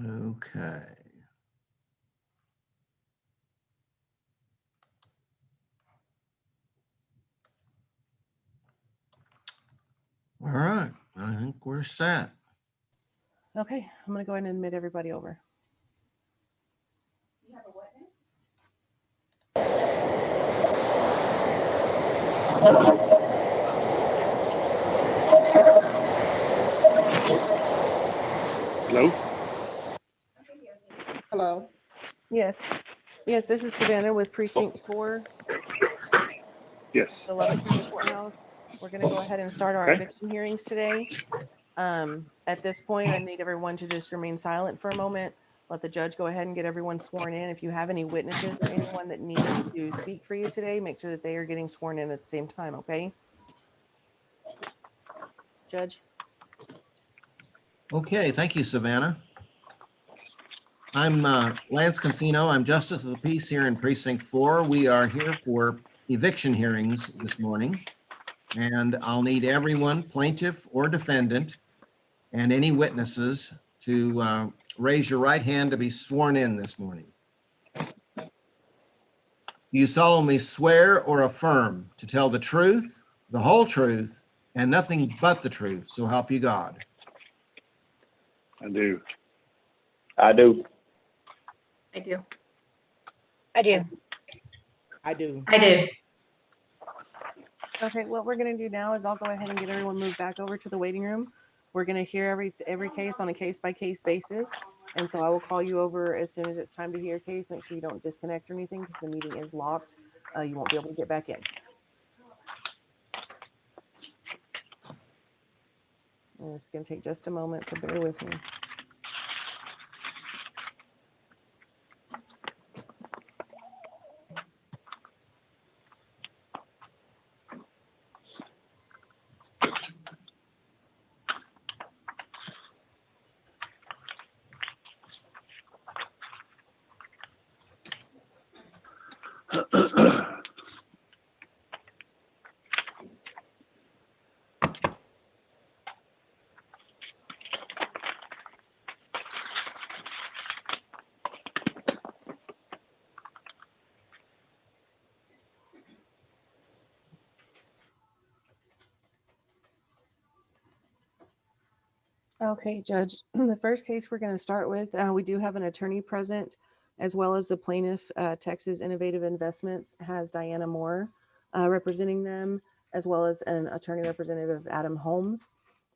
Okay. All right, I think we're set. Okay, I'm going to go ahead and admit everybody over. Hello? Hello. Yes. Yes, this is Savannah with Precinct 4, Yes. the Lubbock County Courthouse. We're going to go ahead and start our Okay. eviction hearings today. At this point, I need everyone to just remain silent for a moment. Let the judge go ahead and get everyone sworn in. If you have any witnesses or anyone that needs to speak for you today, make sure that they are getting sworn in at the same time, okay? Judge? Okay, thank you, Savannah. I'm Lance Consino. I'm Justice of the Peace here in Precinct 4. We are here for eviction hearings this morning. And I'll need everyone, plaintiff or defendant, and any witnesses to raise your right hand to be sworn in this morning. Do you solemnly swear or affirm to tell the truth, the whole truth, and nothing but the truth, so help you God? I do. I do. I do. I do. I do. Okay, what we're going to do now is I'll go ahead and get everyone moved back over to the waiting room. We're going to hear every case on a case-by-case basis. And so I will call you over as soon as it's time to hear a case. Make sure you don't disconnect or anything because the meeting is locked. You won't be able to get back in. And it's going to take just a moment, so bear with me. Okay, Judge, the first case we're going to start with, we do have an attorney present, as well as the plaintiff, Texas Innovative Investments has Diana Moore representing them, as well as an attorney representative, Adam Holmes.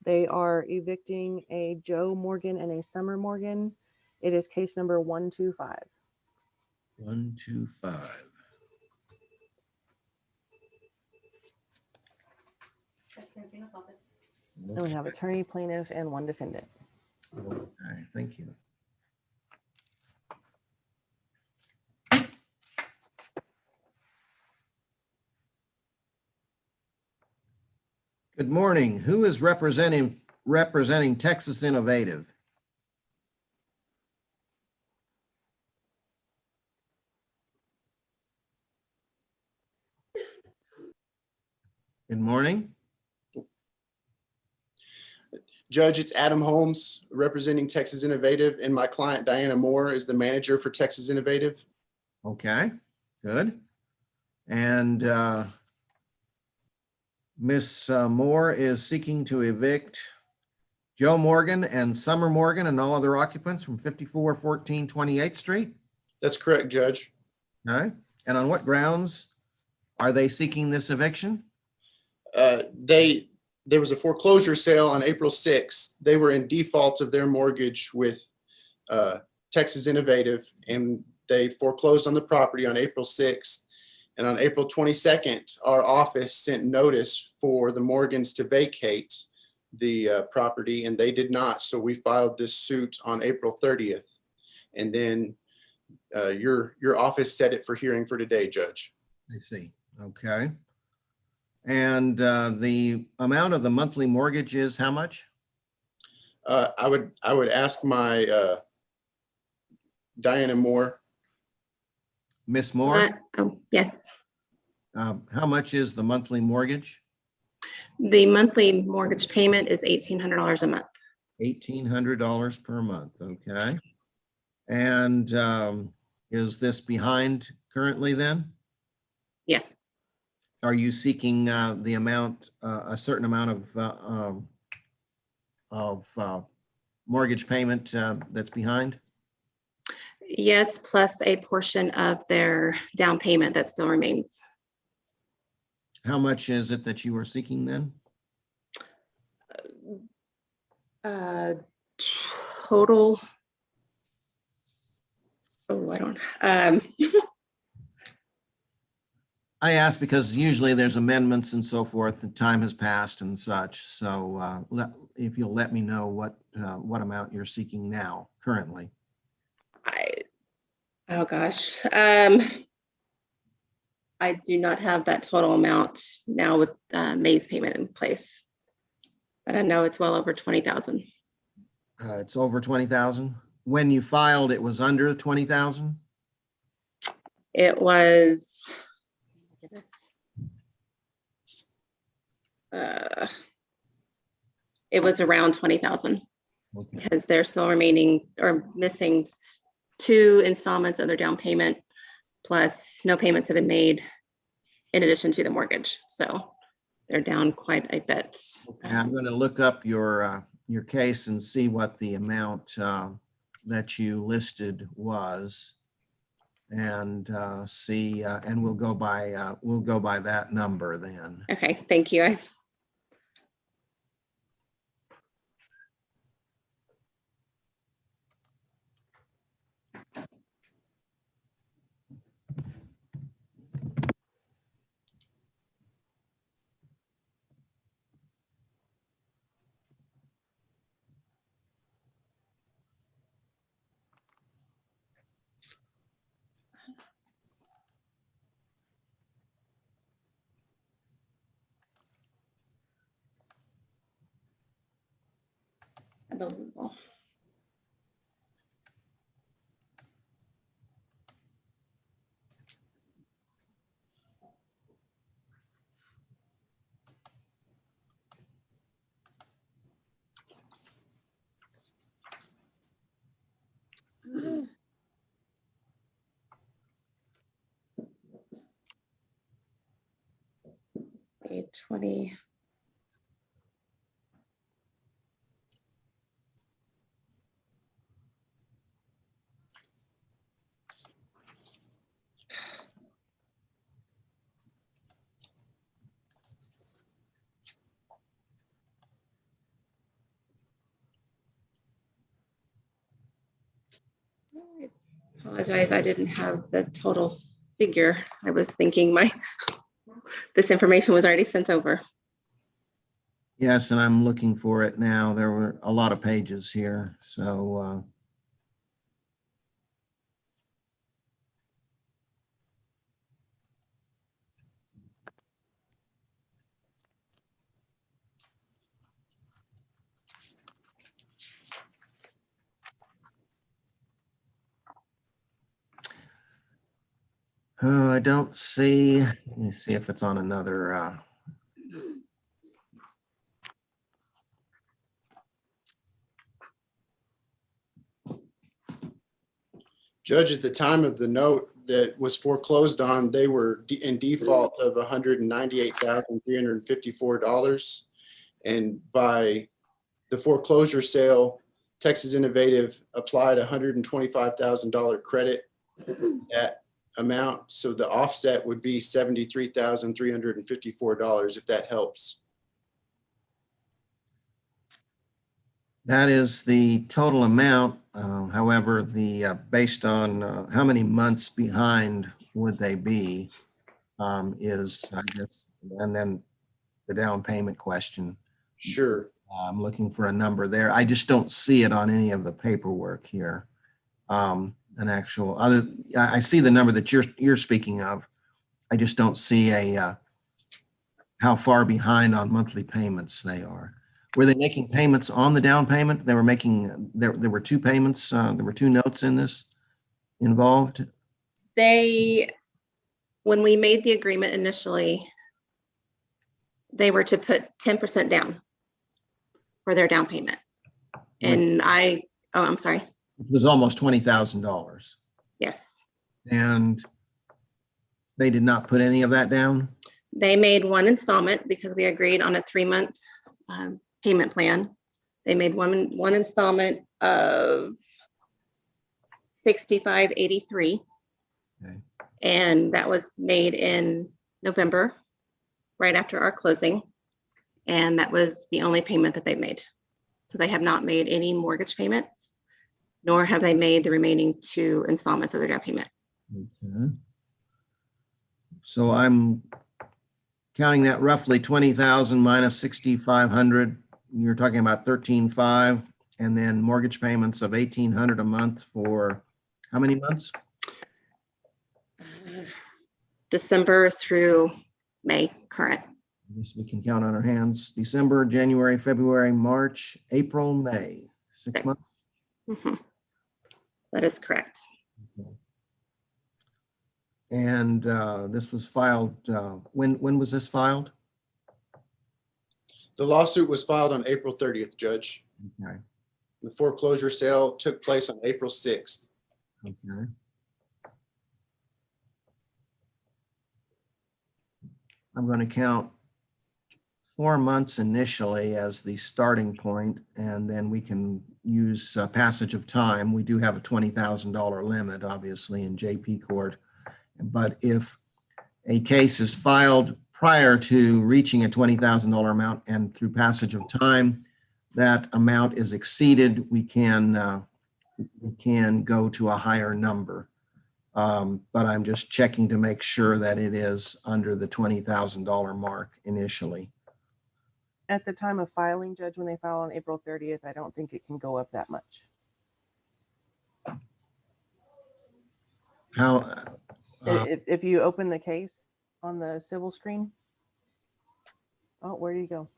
They are evicting a Joe Morgan and a Summer Morgan. It is case number 125. 125. And we have attorney, plaintiff, and one defendant. Okay, thank you. Good morning. Who is representing Texas Innovative? Good morning. Judge, it's Adam Holmes representing Texas Innovative, and my client Diana Moore is the manager for Texas Innovative. Okay, good. And Miss Moore is seeking to evict Joe Morgan and Summer Morgan and all other occupants from 5414 28th Street. That's correct, Judge. All right. And on what grounds are they seeking this eviction? There was a foreclosure sale on April 6th. They were in default of their mortgage with Texas Innovative, and they foreclosed on the property on April 6th. And on April 22nd, our office sent notice for the Morgans to vacate the property, and they did not. So we filed this suit on April 30th. And then your office set it for hearing for today, Judge. I see. Okay. And the amount of the monthly mortgage is how much? I would ask my Diana Moore. Miss Moore? Yes. How much is the monthly mortgage? The monthly mortgage payment is $1,800 a month. $1,800 per month. Okay. And is this behind currently then? Yes. Are you seeking the amount, a certain amount of mortgage payment that's behind? Yes, plus a portion of their down payment that still remains. How much is it that you are seeking then? Uh, Total. Oh, I don't. I ask because usually there's amendments and so forth, and time has passed and such. So if you'll let me know what amount you're seeking now, currently. Oh gosh. I do not have that total amount now with May's payment in place, but I know it's well over 20,000. It's over 20,000. When you filed, it was under 20,000. It was. It was around 20,000 Okay. because they're still remaining or missing 2 installments of their down payment, plus no payments have been made in addition to the mortgage. So they're down quite a bit. And I'm going to look up your case and see what the amount that you listed was, and see, and we'll go by that number then. Okay, thank you. Unbelievable. Say 20. I apologize, I didn't have the total figure. I was thinking this information was already sent over. Yes, and I'm looking for it now. There were a lot of pages here, so I don't see. Let me see if it's on another. Judge, at the time of the note that was foreclosed on, they were in default of $198,354. And by the foreclosure sale, Texas Innovative applied $125,000 credit that amount. So the offset would be $73,354, if that helps. That is the total amount. However, based on how many months behind would they be is, I guess, and then the down payment question. Sure. I'm looking for a number there. I just don't see it on any of the paperwork here. An actual other, I see the number that you're speaking of. I just don't see how far behind on monthly payments they are. Were they making payments on the down payment? They were making, there were 2 payments, there were 2 notes in this involved? When we made the agreement initially, they were to put 10% down for their down payment. And I'm sorry. It was almost $20,000. Yes. And they did not put any of that down? They made one installment because we agreed on a 3-month payment plan. They made one installment of $65.83. Okay. And that was made in November, right after our closing. And that was the only payment that they made. So they have not made any mortgage payments, nor have they made the remaining 2 installments of their down payment. Okay. So I'm counting that roughly 20,000 minus 6,500. You're talking about 13,500, and then mortgage payments of 1,800 a month for how many months? December through May current. I guess we can count on our hands. December, January, February, March, April, May. 6 months? Mhm. That is correct. And this was filed, when was this filed? The lawsuit was filed on April 30th, Judge. Okay, The foreclosure sale took place on April 6th. okay. I'm going to count 4 months initially as the starting point, and then we can use passage of time. We do have a $20,000 limit, obviously, in JP court. But if a case is filed prior to reaching a $20,000 amount and through passage of time, that amount is exceeded, we can go to a higher number. But I'm just checking to make sure that it is under the $20,000 mark initially. At the time of filing, Judge, when they file on April 30th, I don't think it can go up that much. How, If you open the case on the civil screen. Oh, where do you go?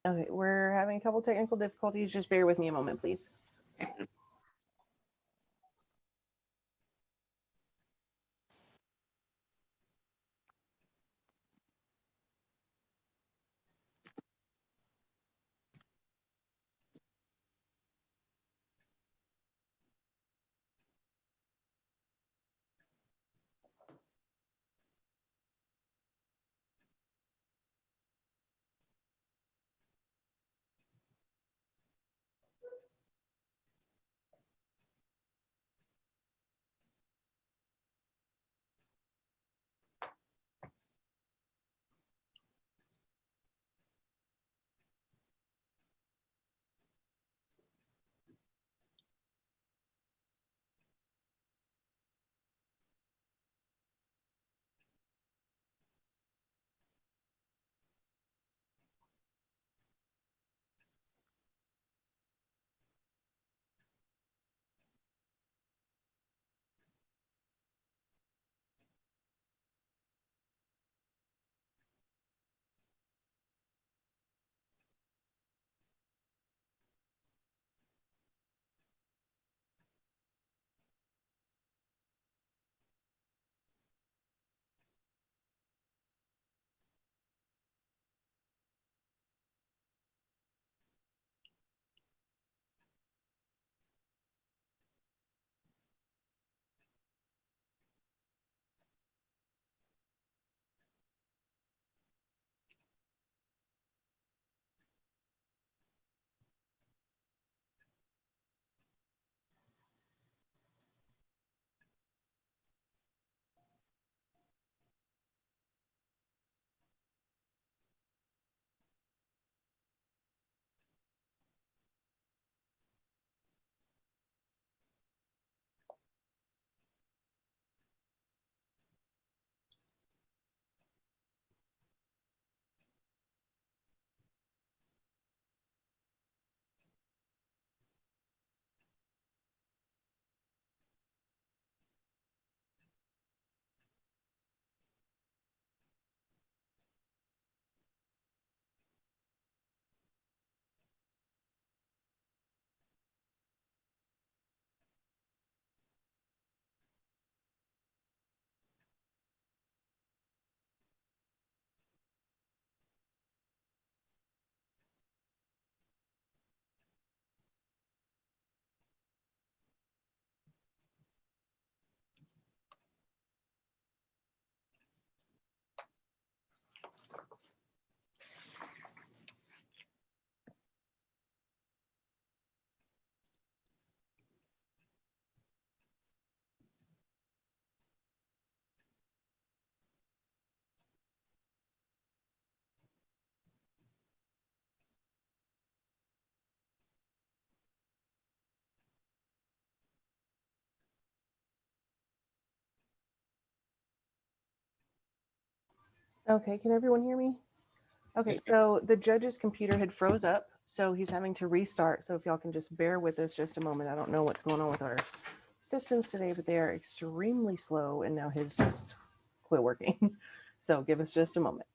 Okay, we're having a couple technical difficulties. Just bear with me a moment, please. Okay, can everyone hear me? Okay, Yes, so the judge's computer had froze up, so he's having to restart. So if y'all can just bear with us just a moment. I don't know what's going on with our systems today, but they are extremely slow, and now his just quit working. So give us just a moment.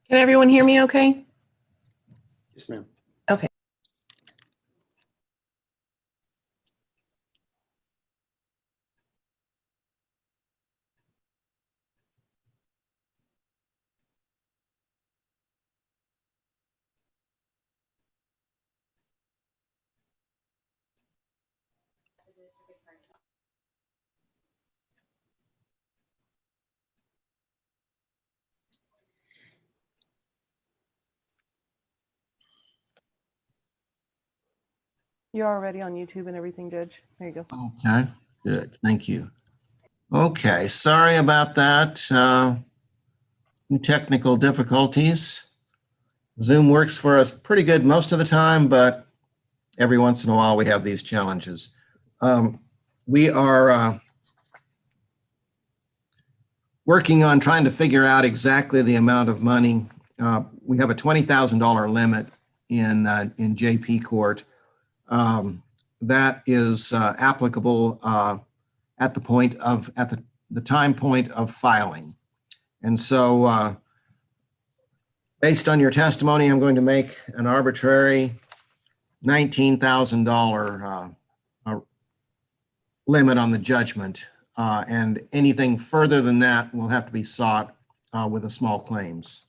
Can everyone hear me okay? yes, ma'am. Okay. You're already on YouTube and everything, Judge. There you go. Okay, good. Thank you. Okay, sorry about that. New technical difficulties. Zoom works for us pretty good most of the time, but every once in a while we have these challenges. We are working on trying to figure out exactly the amount of money. We have a $20,000 limit in JP Court. That is applicable at the time point of filing. And so based on your testimony, I'm going to make an arbitrary $19,000 limit on the judgment. And anything further than that will have to be sought with a small claims.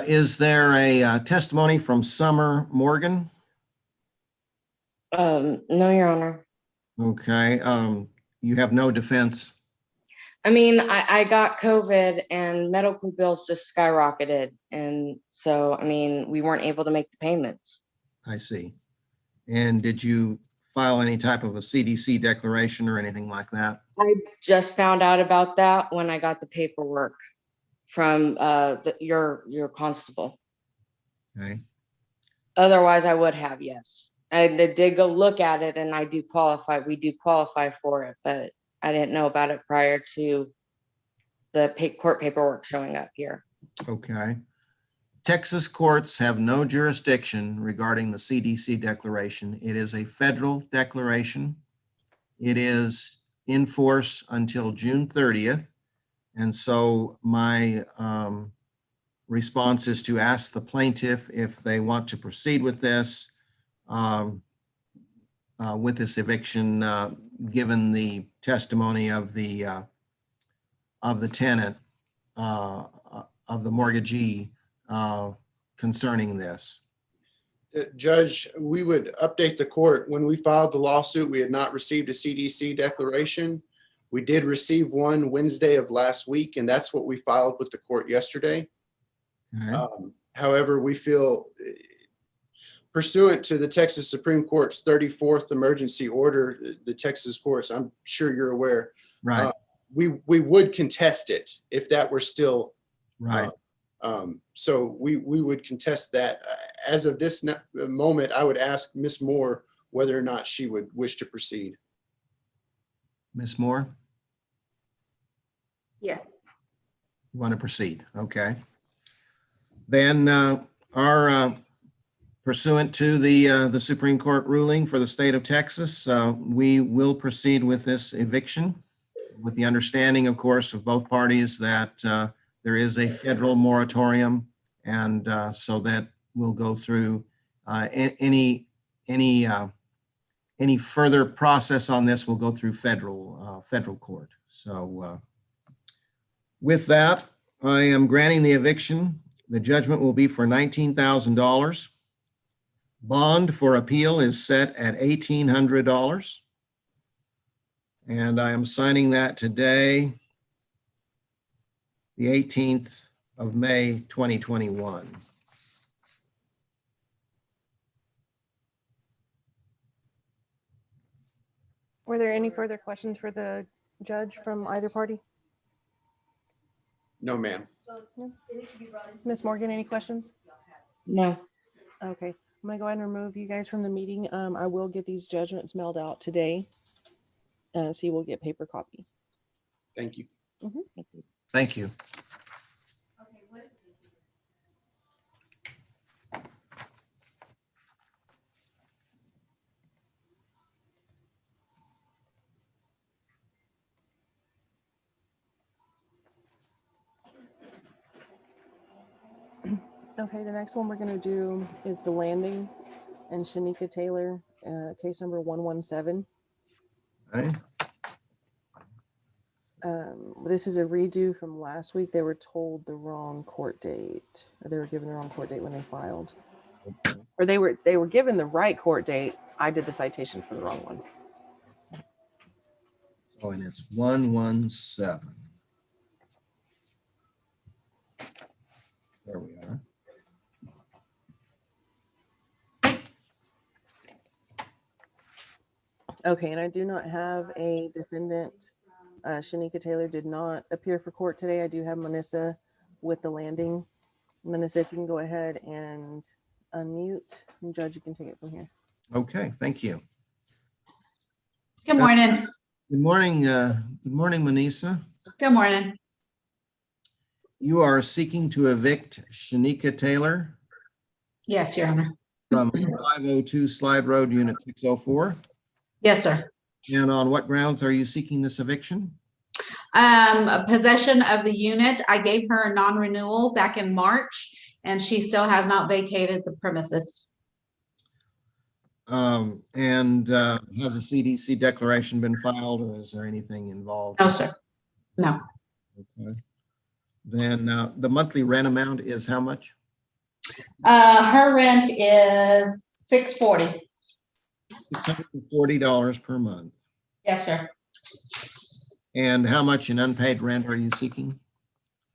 Is there a testimony from Summer Morgan? No, Your Honor. Okay, you have no defense. I mean, I got COVID and medical bills just skyrocketed. And so, I mean, we weren't able to make the payments. I see. And did you file any type of a CDC declaration or anything like that? I just found out about that when I got the paperwork from your constable. Okay. Otherwise, I would have, yes. I did go look at it and I do qualify. We do qualify for it, but I didn't know about it prior to the court paperwork showing up here. Okay. Texas courts have no jurisdiction regarding the CDC declaration. It is a federal declaration. It is in force until June 30th. And so my response is to ask the plaintiff if they want to proceed with this eviction, given the testimony of the tenant, of the mortgagee concerning this. Judge, we would update the court. When we filed the lawsuit, we had not received a CDC declaration. We did receive one Wednesday of last week, and that's what we filed with the court yesterday. Okay. However, we feel pursuant to the Texas Supreme Court's 34th emergency order, the Texas courts, I'm sure you're aware, Right, we would contest it if that were still. right. So we would contest that. As of this moment, I would ask Ms. Moore whether or not she would wish to proceed. Ms. Moore, Yes. you want to proceed? Okay. Then pursuant to the Supreme Court ruling for the state of Texas, we will proceed with this eviction with the understanding, of course, of both parties that there is a federal moratorium, and so that we'll go through any further process on this will go through federal court. So with that, I am granting the eviction. The judgment will be for $19,000. Bond for appeal is set at $1,800. And I am signing that today, the 18th of May, 2021. Were there any further questions for the judge from either party? No, ma'am. Ms. Morgan, any questions? No. Okay, I'm gonna go ahead and remove you guys from the meeting. I will get these judgments mailed out today. So you will get paper copy. Thank you. Thank you. Okay, the next one we're gonna do is the landing and Shanika Taylor, case number 117. Okay. This is a redo from last week. They were told the wrong court date, or they were given the wrong court date when they filed. Or they were given the right court date, I did the citation for the wrong one. Oh, and it's 117. There we are. Okay, and I do not have a defendant. Shanika Taylor did not appear for court today. I do have Melissa with the landing. Melissa, if you can go ahead and unmute, and Judge, you can take it from here. Okay, thank you. Good morning. Good morning, Manisa. Good morning. You are seeking to evict Shanika Taylor Yes, Your Honor. from 502 Slide Road, Unit 604. Yes, sir. And on what grounds are you seeking this eviction? Possession of the unit. I gave her a non-renewal back in March, and she still has not vacated the premises. And has a CDC declaration been filed, or is there anything involved? No, sir. No. Okay. Then the monthly rent amount is how much? Her rent is $640. $640 per month. Yes, sir. And how much in unpaid rent are you seeking?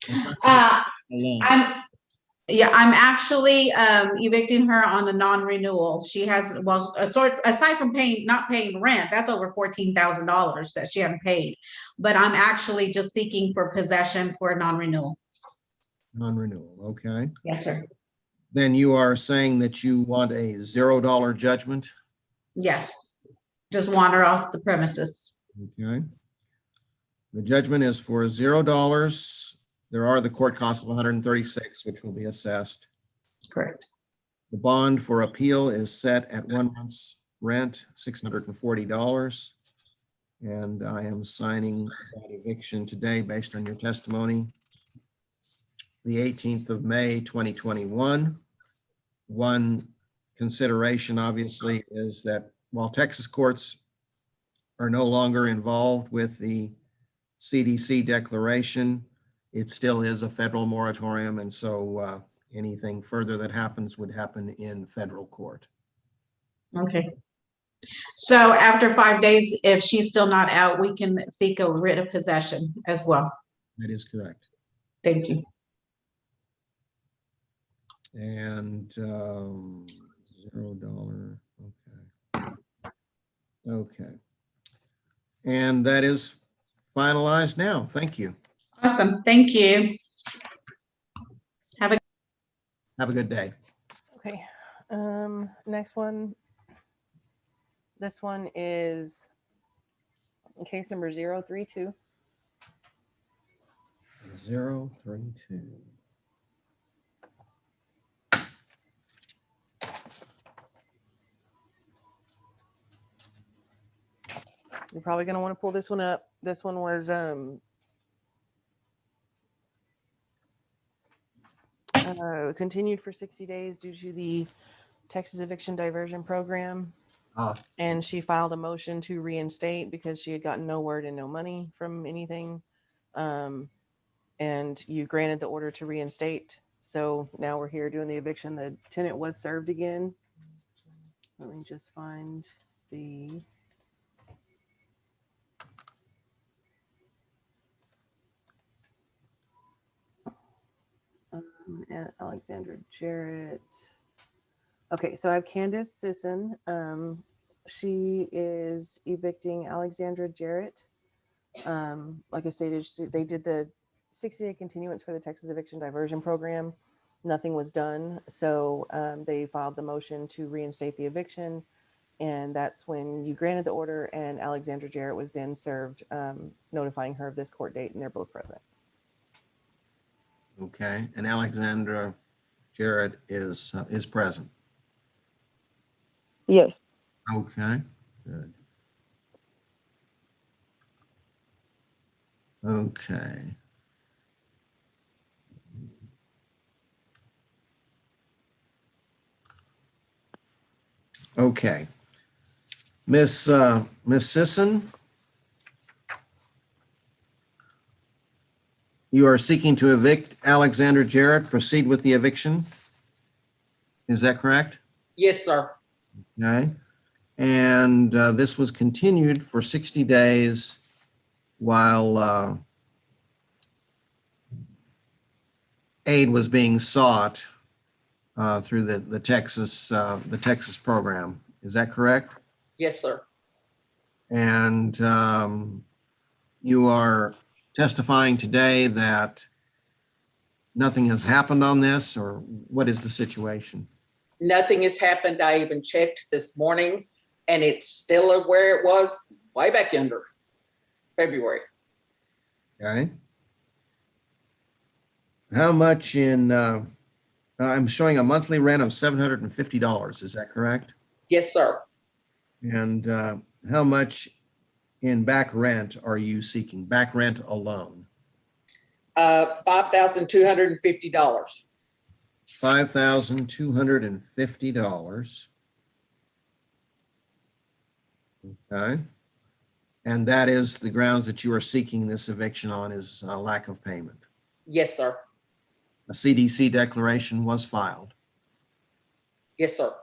Alone. I'm actually evicting her on a non-renewal. She has, well, aside from not paying rent, that's over $14,000 that she hadn't paid. But I'm actually just seeking for possession for a non-renewal. Non-renewal, okay. Yes, sir. Then you are saying that you want a $0 judgment? Yes. Just wander off the premises. Okay. The judgment is for $0. There are the court costs of $136, which will be assessed. Correct. The bond for appeal is set at 1 month's rent, $640. And I am signing that eviction today based on your testimony. The 18th of May, 2021. One consideration, obviously, is that while Texas courts are no longer involved with the CDC declaration, it still is a federal moratorium. And so anything further that happens would happen in federal court. Okay. So after 5 days, if she's still not out, we can seek a writ of possession as well. That is correct. Thank you. And $0. Okay. Okay. And that is finalized now. Thank you. Awesome. Thank you. Have a good day. Okay, next one. This one is case number 032. 032. You're probably going to want to pull this one up. This one was continued for 60 days due to the Texas Eviction Diversion Program. And she filed a motion to reinstate because she had gotten no word and no money from anything. And you granted the order to reinstate. So now we're here doing the eviction. The tenant was served again. Let me just find the... and Alexandra Jarrett. Okay, so I have Candace Sisson. She is evicting Alexandra Jarrett. Like I stated, they did the 60-day continuance for the Texas Eviction Diversion Program. Nothing was done, so they filed the motion to reinstate the eviction, and that's when you granted the order, and Alexandra Jarrett was then served, notifying her of this court date, and they're both present. Okay, and Alexandra Jarrett is present. Yes. Okay, good. Okay. Okay. Miss Sisson, you are seeking to evict Alexandra Jarrett. Proceed with the eviction. Is that correct? Yes, sir. Okay. And this was continued for 60 days while aid was being sought through the Texas program. Is that correct? Yes, sir. And you are testifying today that nothing has happened on this, or what is the situation? Nothing has happened. I even checked this morning and it's still where it was way back under February. Okay. How much in, I'm showing a monthly rent of $750. Is that correct? Yes, sir. And how much in back rent are you seeking? Back rent alone? $5,250. $5,250. Okay. And that is the grounds that you are seeking this eviction on is a lack of payment. Yes, sir. A CDC declaration was filed. Yes, sir.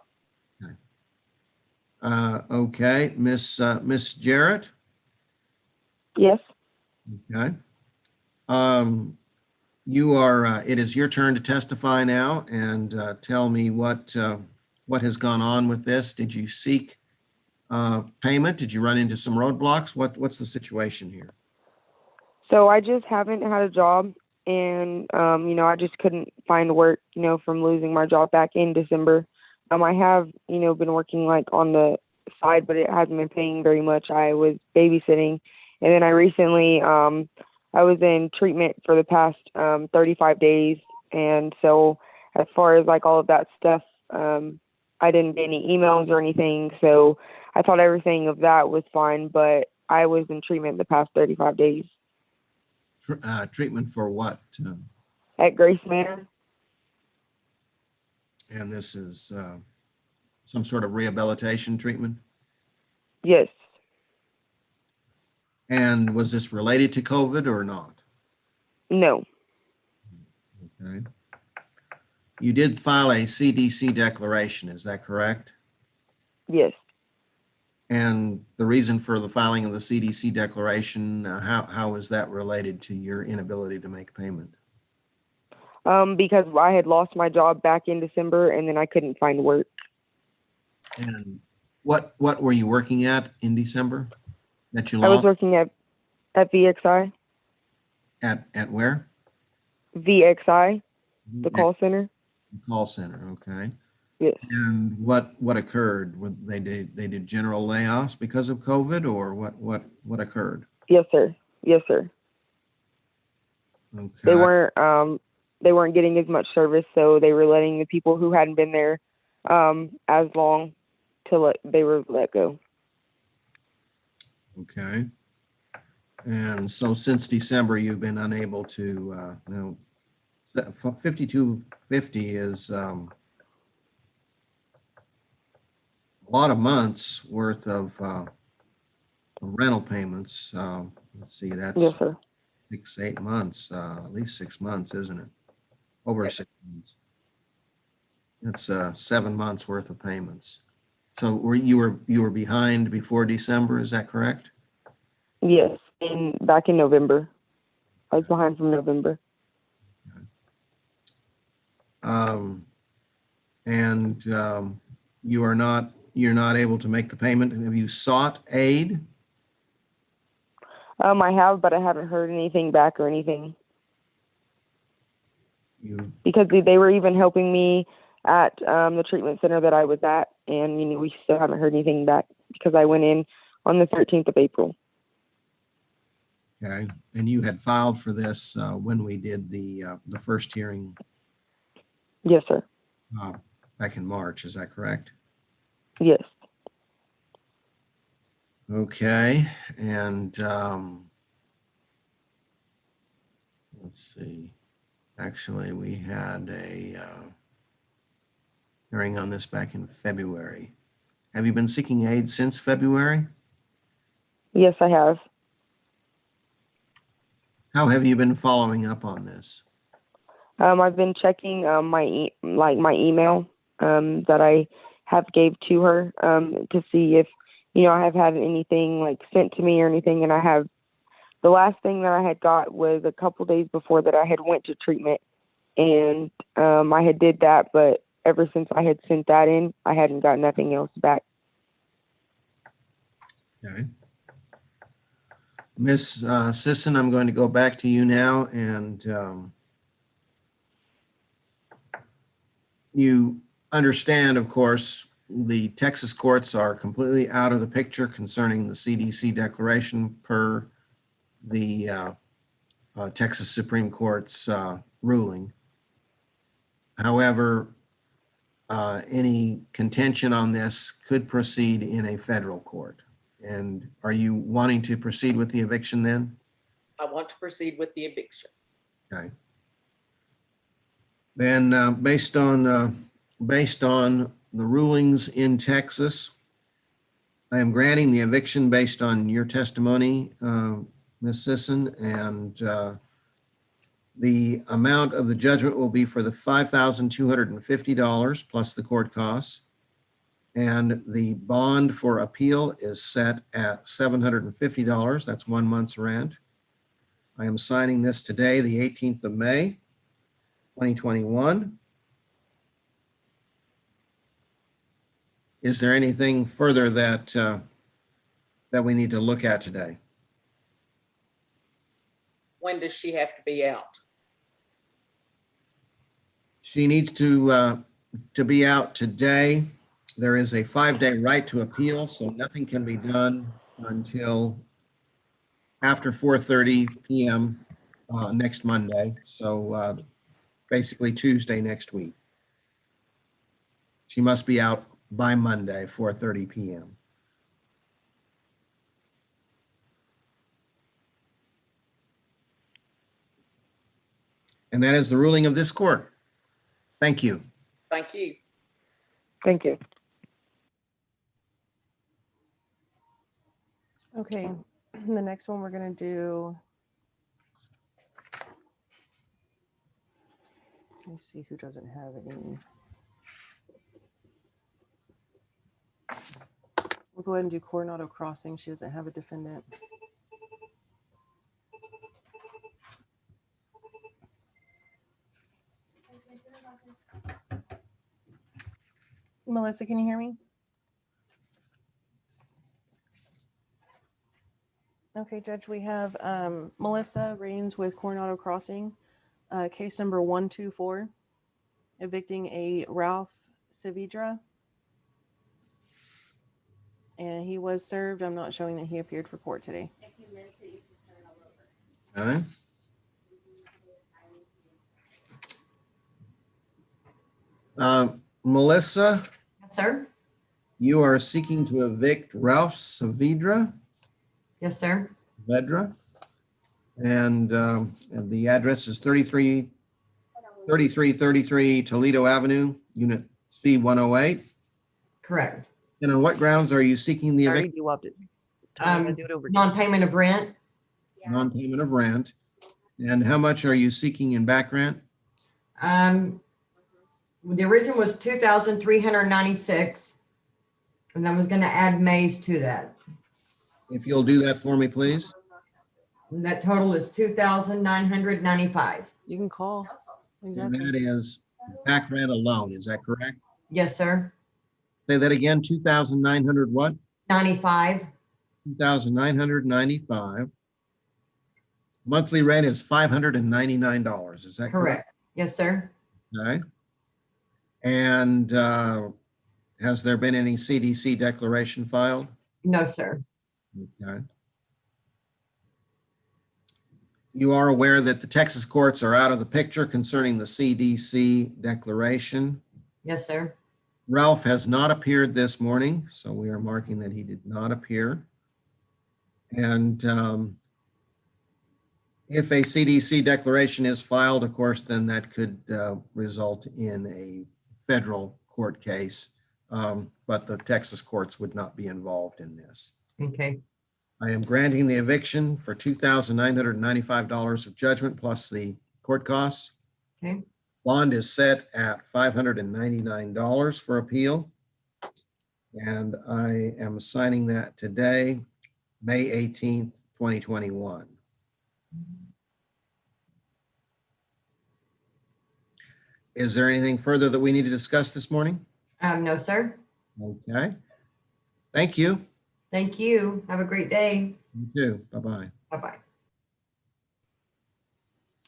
Okay, Miss Jarrett. Yes. Okay. You are. It is your turn to testify now, and tell me what has gone on with this. Did you seek payment? Did you run into some roadblocks? What's the situation here? So I just haven't had a job, and I just couldn't find work, from losing my job back in December. I have, been working like on the side, but it hasn't been paying very much. I was babysitting, and then I recently, I was in treatment for the past 35 days, and so as far as like all of that stuff, I didn't get any emails or anything, so I thought everything of that was fine, but I was in treatment the past 35 days. Treatment for what? At Grace Manor. And this is some sort of rehabilitation treatment? Yes. And was this related to COVID or not? No. Okay. You did file a CDC declaration, is that correct? Yes. And the reason for the filing of the CDC declaration, how is that related to your inability to make payment? Because I had lost my job back in December, and then I couldn't find work. And what were you working at in December that you I was lost? working at VXI. At where? VXI, the call center. Call center, okay. Yes. And what occurred? They did general layoffs because of COVID, or what occurred? Yes, sir. Yes, sir. Okay. They weren't getting as much service, so they were letting the people who hadn't been there as long they were let go. Okay. And so since December, you've been unable to, 5250 is a lot of months worth of rental payments. Let's see, that's Yes, sir. 8 months, at least 6 months, isn't it? Over Yep. 6 months. That's 7 months worth of payments. So you were behind before December, is that correct? Yes, back in November. I was behind from November. You're not able to make the payment. Have you sought aid? I have, but I haven't heard anything back or anything. Because they were even helping me at the treatment center that I was at, and we still haven't heard anything back because I went in on the 13th of April. Okay, and you had filed for this when we did the first hearing Yes, sir. back in March, is that correct? Yes. Okay, and let's see. Actually, we had a hearing on this back in February. Have you been seeking aid since February? Yes, I have. How have you been following up on this? I've been checking my email that I have gave to her to see if, you know, I have had anything like sent to me or anything. And I have, the last thing that I had got was a couple days before that I had went to treatment, and I had did that, but ever since I had sent that in, I hadn't got nothing else back. Okay. Ms. Sisson, I'm going to go back to you now, and you understand, of course, the Texas courts are completely out of the picture concerning the CDC declaration per the Texas Supreme Court's ruling. However, any contention on this could proceed in a federal court. And are you wanting to proceed with the eviction then? I want to proceed with the eviction. Okay. Then based on the rulings in Texas, I am granting the eviction based on your testimony, Ms. Sisson, and the amount of the judgment will be for the $5,250 plus the court costs. And the bond for appeal is set at $750. That's 1 month's rent. I am signing this today, the 18th of May, 2021. Is there anything further that we need to look at today? When does she have to be out? She needs to be out today. There is a 5-day right to appeal, so nothing can be done until after 4:30 p.m. Next Monday. So basically Tuesday next week. She must be out by Monday, 4:30 p.m. And that is the ruling of this court. Thank you. Thank you. Thank you. Okay, the next one we're gonna do. Let me see who doesn't have any. We'll go ahead and do Coronado Crossing. She doesn't have a defendant. Melissa, can you hear me? Okay, Judge, we have Melissa Rains with Coronado Crossing, case number 124, evicting a Ralph Saavedra. And he was served. I'm not showing that he appeared for court today. All right. Melissa, Yes, sir. you are seeking to evict Ralph Saavedra. Yes, sir. Vedra. And the address is 3333 Toledo Avenue, Unit C108. Correct. And on what grounds are you seeking the Already eviction? developed it. I'm gonna do it over again. Non-payment of rent. Non-payment of rent. And how much are you seeking in back rent? The original was 2,396, and I was going to add May's to that. If you'll do that for me, please. And that total is 2,995. You can call. And Exactly. that is back rent alone, is that correct? Yes, sir. Say that again, 2,900 what? 95. 2,995. Monthly rent is $599, is that correct? Correct. Yes, sir. All right. And has there been any CDC declaration filed? No, sir. Okay. You are aware that the Texas courts are out of the picture concerning the CDC declaration. Yes, sir. Ralph has not appeared this morning, so we are marking that he did not appear. And if a CDC declaration is filed, of course, then that could result in a federal court case, but the Texas courts would not be involved in this. Okay. I am granting the eviction for $2,995 of judgment plus the court costs. Okay. Bond is set at $599 for appeal. And I am signing that today, May 18th, 2021. Is there anything further that we need to discuss this morning? No, sir. Okay. Thank you. Thank you. Have a great day. You too. Bye-bye. Bye-bye.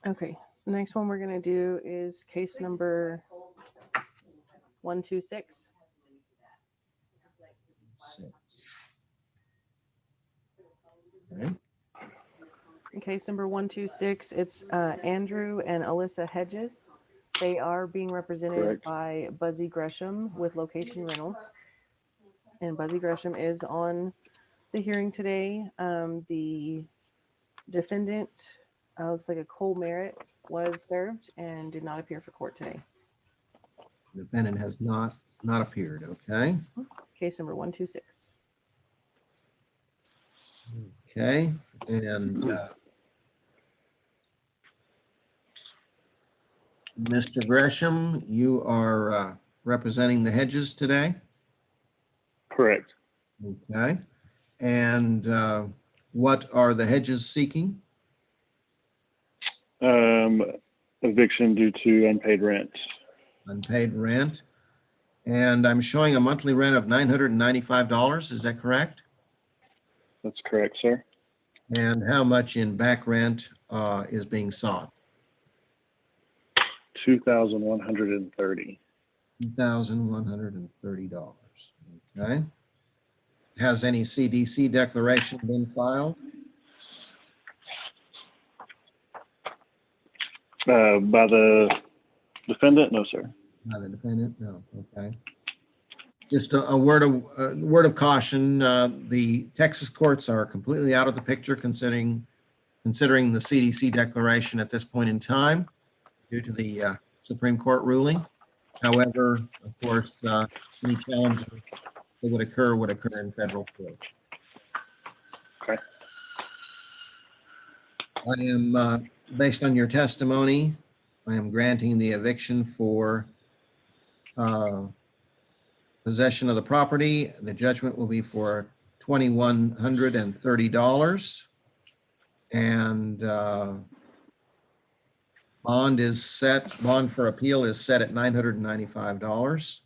Okay, the next one we're gonna do is case number 126. 6. Okay. In case number 126, it's Andrew and Alyssa Hedges. They are being represented Correct. by Buzzy Gresham with Location Rentals. And Buzzy Gresham is on the hearing today. The defendant, looks like a Cole Merritt, was served and did not appear for court today. The defendant has not appeared. Okay. Case number 126. Okay. And Mr. Gresham, you are representing the Hedges today. Correct. Okay. And what are the Hedges seeking? Eviction due to unpaid rent. Unpaid rent. And I'm showing a monthly rent of $995. Is that correct? That's correct, sir. And how much in back rent is being sought? $2,130. $2,130. Okay. Has any CDC declaration been filed? By the defendant? No, sir. By the defendant? No. Okay. Just a word of caution. The Texas courts are completely out of the picture considering the CDC declaration at this point in time due to the Supreme Court ruling. However, of course, any challenges that would occur in federal court. Okay. I am, based on your testimony, I am granting the eviction for possession of the property. The judgment will be for $2,130. And bond for appeal is set at $995.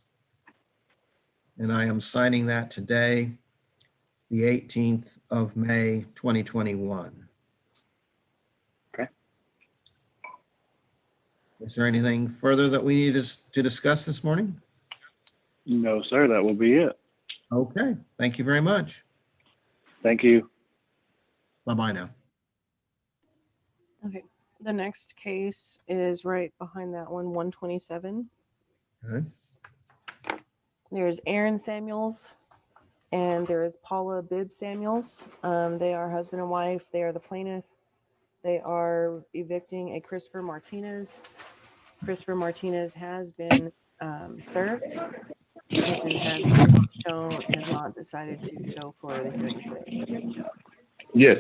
And I am signing that today, the 18th of May, 2021. Okay. Is there anything further that we need to discuss this morning? No, sir. That will be it. Okay, thank you very much. Thank you. Bye-bye now. Okay, the next case is right behind that one, 127. Okay. There's Aaron Samuels and there is Paula Bibb Samuels. They are husband and wife. They are the plaintiff. They are evicting a Christopher Martinez. Christopher Martinez has been served and has not decided to show for the hearing today. Yes.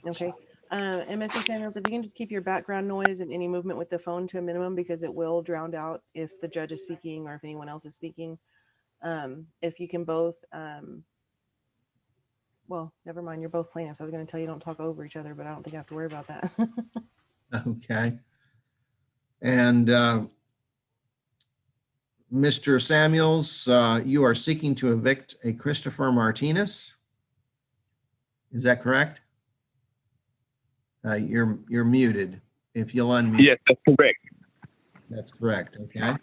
Okay. And Mr. Samuels, if you can just keep your background noise and any movement with the phone to a minimum, because it will drown out if the judge is speaking or if anyone else is speaking. If you can both, well, never mind, you're both plaintiffs. I was going to tell you don't talk over each other, but I don't think I have to worry about that. Okay. And Mr. Samuels, you are seeking to evict a Christopher Martinez. Is that correct? You're muted. If you'll unmute. Yes, that's correct. That's correct. Okay.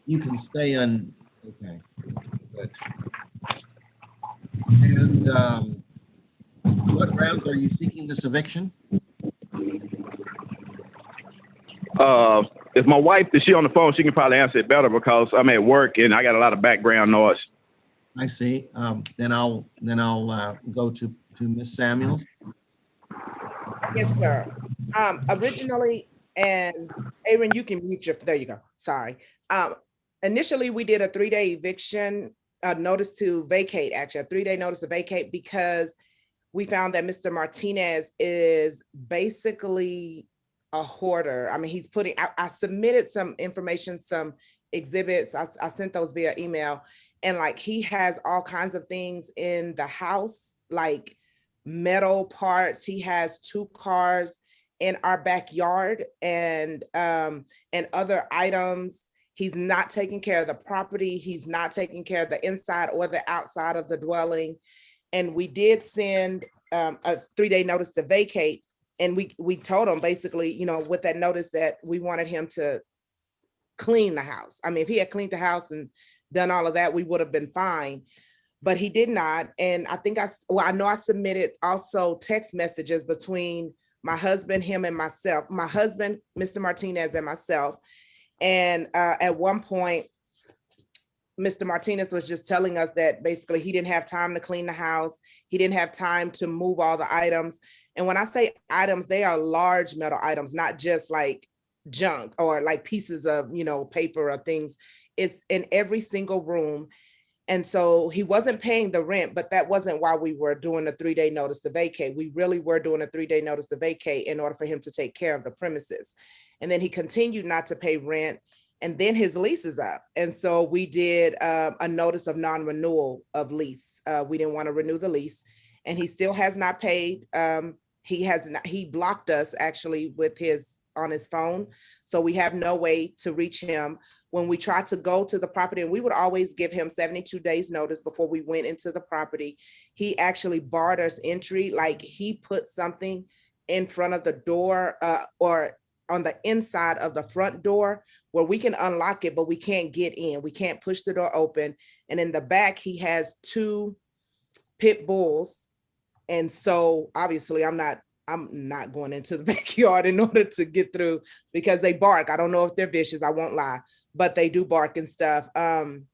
You can stay on. Okay. Good. And what grounds are you seeking this eviction? If my wife, is she on the phone? She can probably answer it better because I'm at work and I got a lot of background noise. I see. Then I'll go to Ms. Samuels. Yes, sir. Originally, and Aaron, you can mute your, there you go. Sorry. Initially, we did a 3-day eviction notice to vacate, actually a 3-day notice to vacate, because we found that Mr. Martinez is basically a hoarder. I mean, he's putting, I submitted some information, some exhibits. I sent those via email, And like he has all kinds of things in the house, like metal parts. He has 2 cars in our backyard and other items. He's not taking care of the property. He's not taking care of the inside or the outside of the dwelling. And we did send a 3-day notice to vacate. And we told him basically, you know, with that notice that we wanted him to clean the house. I mean, if he had cleaned the house and done all of that, we would have been fine. But he did not. And I think I know I submitted also text messages between my husband, him and myself, my husband, Mr. Martinez, and myself. And at one point, Mr. Martinez was just telling us that basically he didn't have time to clean the house. He didn't have time to move all the items. And when I say items, they are large metal items, not just like junk or like pieces of, you know, paper or things. It's in every single room. And so he wasn't paying the rent, but that wasn't why we were doing a 3-day notice to vacate. We really were doing a 3-day notice to vacate in order for him to take care of the premises. And then he continued not to pay rent. And then his lease is up. And so we did a notice of non-renewal of lease. We didn't want to renew the lease. And he still has not paid. He blocked us actually on his phone. So we have no way to reach him. When we tried to go to the property, and we would always give him 72 days notice before we went into the property, he actually barred us entry. Like he put something in front of the door or on the inside of the front door where we can unlock it, but we can't get in. We can't push the door open. And in the back, he has 2 pit bulls. And so obviously I'm not going into the backyard in order to get through because they bark. I don't know if they're vicious, I won't lie, but they do bark and stuff. And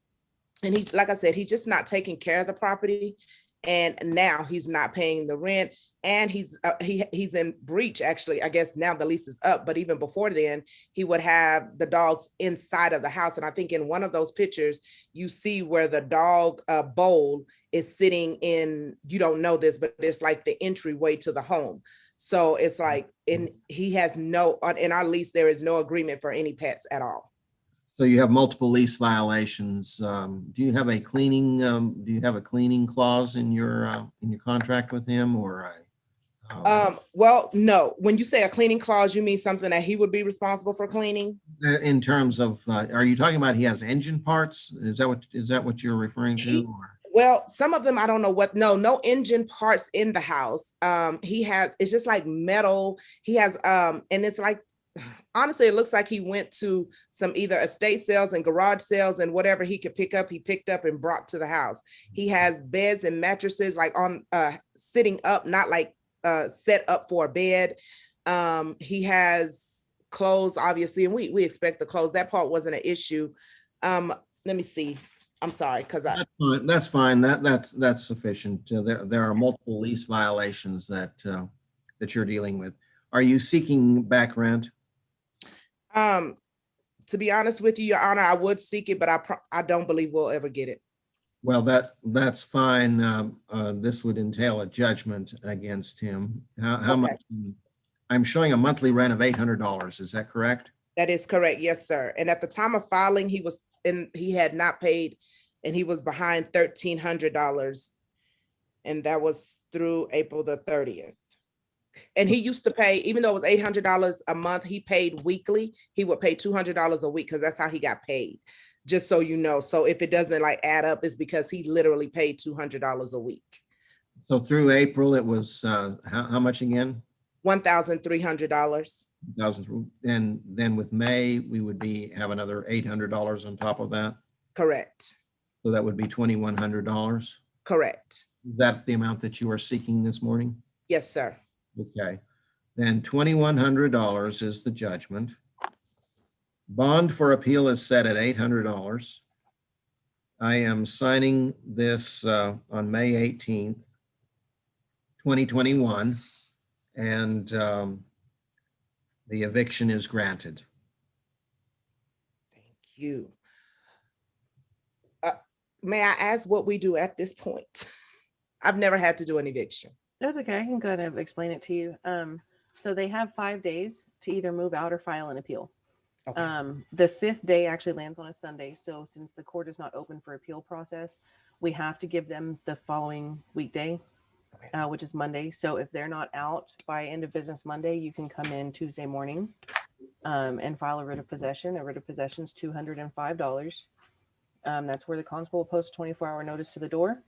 he, like I said, he's just not taking care of the property. And now he's not paying the rent. And he's in breach, actually. I guess now the lease is up, but even before then, he would have the dogs inside of the house. And I think in one of those pictures, you see where the dog bowl is sitting in, you don't know this, but it's like the entryway to the home. So it's like, he has no, in our lease, there is no agreement for any pets at all. So you have multiple lease violations. Do you have a cleaning clause in your contract with him or? Well, no. When you say a cleaning clause, you mean something that he would be responsible for cleaning? In terms of, are you talking about he has engine parts? Is that what you're referring to? Or? Well, some of them, I don't know what, no engine parts in the house. It's just like metal. He has, and it's like, honestly, it looks like he went to some either estate sales and garage sales and whatever he could pick up, he picked up and brought to the house. He has beds and mattresses like on sitting up, not like set up for a bed. He has clothes, obviously, and we expect the clothes. That part wasn't an issue. Let me see. I'm sorry, because that's fine. That's sufficient. There are multiple lease violations that you're dealing with. Are you seeking back rent? To be honest with you, Your Honor, I would seek it, but I don't believe we'll ever get it. Well, that's fine. This would entail a judgment against him. How much? I'm showing a monthly rent of $800. Is that correct? That is correct. Yes, sir. And at the time of filing, he had not paid, and he was behind $1,300, and that was through April the 30th. And he used to pay, even though it was $800 a month, he paid weekly. He would pay $200 a week because that's how he got paid. Just so you know. So if it doesn't like add up, it's because he literally paid $200 a week. So through April, it was how much again? $1,300. And then with May, we would have another $800 on top of that. Correct. So that would be $2,100. Correct. Is that the amount that you are seeking this morning? Yes, sir. Okay. Then $2,100 is the judgment. Bond for appeal is set at $800. I am signing this on May 18th, 2021, and the eviction is granted. Thank you. May I ask what we do at this point? I've never had to do an eviction. That's okay. I can go ahead and explain it to you. So they have 5 days to either move out or file an appeal. Okay. The fifth day actually lands on a Sunday. So since the court is not open for appeal process, we have to give them the following weekday, Okay. which is Monday. So if they're not out by end of business Monday, you can come in Tuesday morning and file a writ of possession. A writ of possession is $205. That's where the constable will post a 24-hour notice to the door.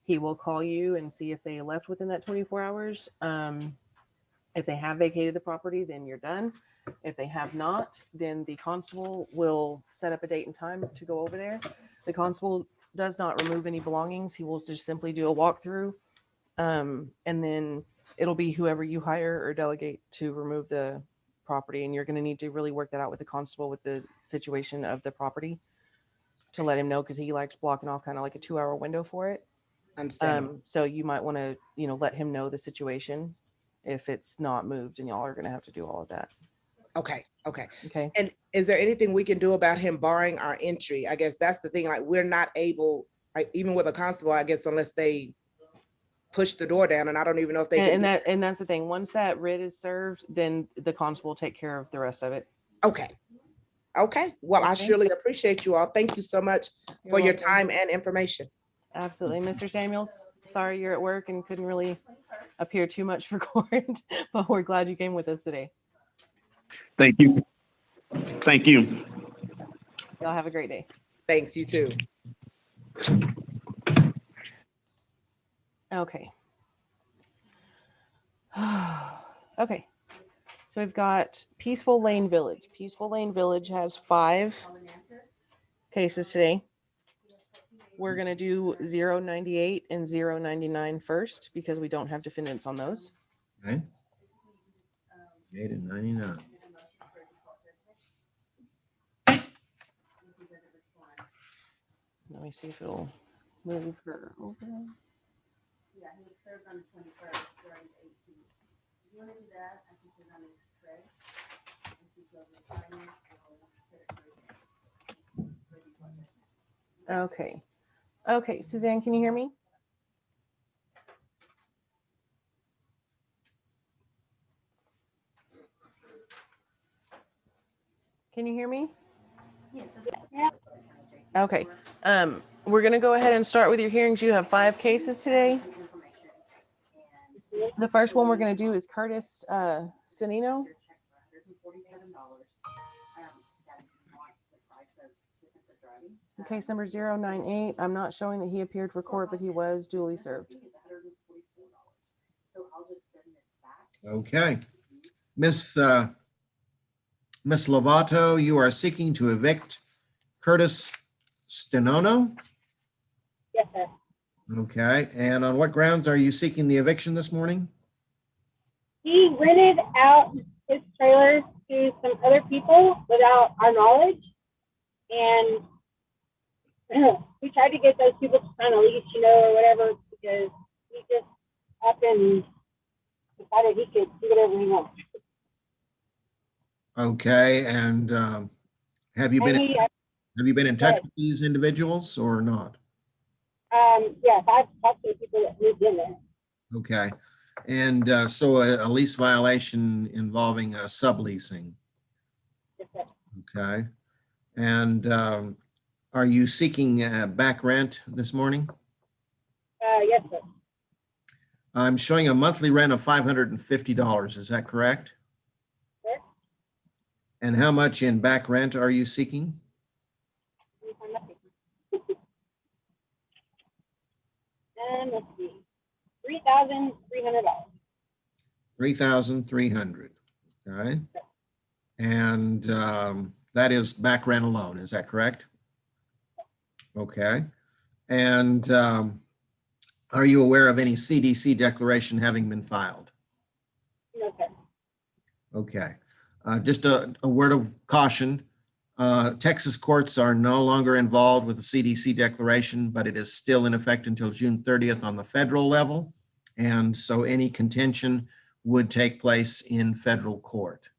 He will call you and see if they left within that 24 hours. If they have vacated the property, then you're done. If they have not, then the constable will set up a date and time to go over there. The constable does not remove any belongings. He will just simply do a walkthrough. And then it'll be whoever you hire or delegate to remove the property. And you're going to need to really work that out with the constable with the situation of the property to let him know, because he likes blocking off kind of like a 2-hour window for it. Understandable. So you might want to, let him know the situation if it's not moved, and y'all are going to have to do all of that. Okay. Okay. Okay. And is there anything we can do about him barring our entry? I guess that's the thing. Like, we're not able, like, even with a constable, I guess, unless they push the door down, and I don't even know if they can. And that's the thing. Once that writ is served, then the constable will take care of the rest of it. Okay. Okay. Well, I Okay. surely appreciate you all. Thank you so much for your welcome. time and information. Absolutely. Mr. Samuels, sorry you're at work and couldn't really appear too much for court, but we're glad you came with us today. Thank you. Thank you. Y'all have a great day. Thanks, you too. Okay. Okay. So we've got Peaceful Lane Village. Peaceful Lane Village has 5 cases today. We're going to do 098 and 099 first because we don't have defendants on those. Okay. 8 and 99. Let me see if it'll move her over. Yeah, he was served on the 21st, during the 18th. If you want to do that, I can put it on his tray. And see if he'll just sign it or Okay. Okay, Suzanne, can you hear me? Can you hear me? Yeah. Okay. We're going to go ahead and start with your hearings. You have 5 cases today. The first one we're going to do is Curtis Sanino. Case number 098. I'm not showing that he appeared for court, but he was duly served. Okay. Miss Lovato, you are seeking to evict Curtis Stenono? Yes, sir. Okay. And on what grounds are you seeking the eviction this morning? He rented out his trailer to some other people without our knowledge. And we tried to get those people to sign a lease, or whatever, because he just up and decided he could do whatever he wants. Okay. And have you been in touch with these individuals or not? Yes, I've talked to the people that moved in there. Okay. And so a lease violation involving subleasing. Yes, sir. Okay. And are you seeking back rent this morning? Yes, sir. I'm showing a monthly rent of $550. Is that correct? Sir? And how much in back rent are you seeking? And let's see, $3,300. $3,300. Okay. And that is back rent alone. Is that correct? Okay. And are you aware of any CDC declaration having been filed? No, sir. Okay. Just a word of caution. Texas courts are no longer involved with the CDC declaration, but it is still in effect until June 30th on the federal level. And so any contention would take place in federal court.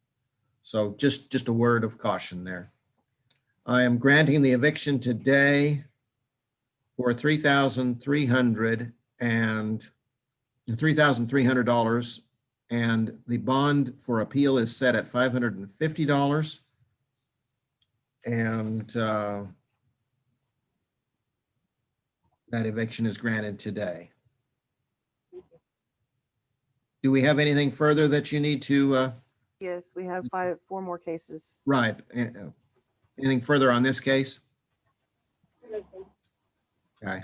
So just a word of caution there. I am granting the eviction today for $3,300 and $3,300, and the bond for appeal is set at $550. And that eviction is granted today. Do we have anything further that you need to, Yes, we have four more cases. right? Anything further on this case? Okay.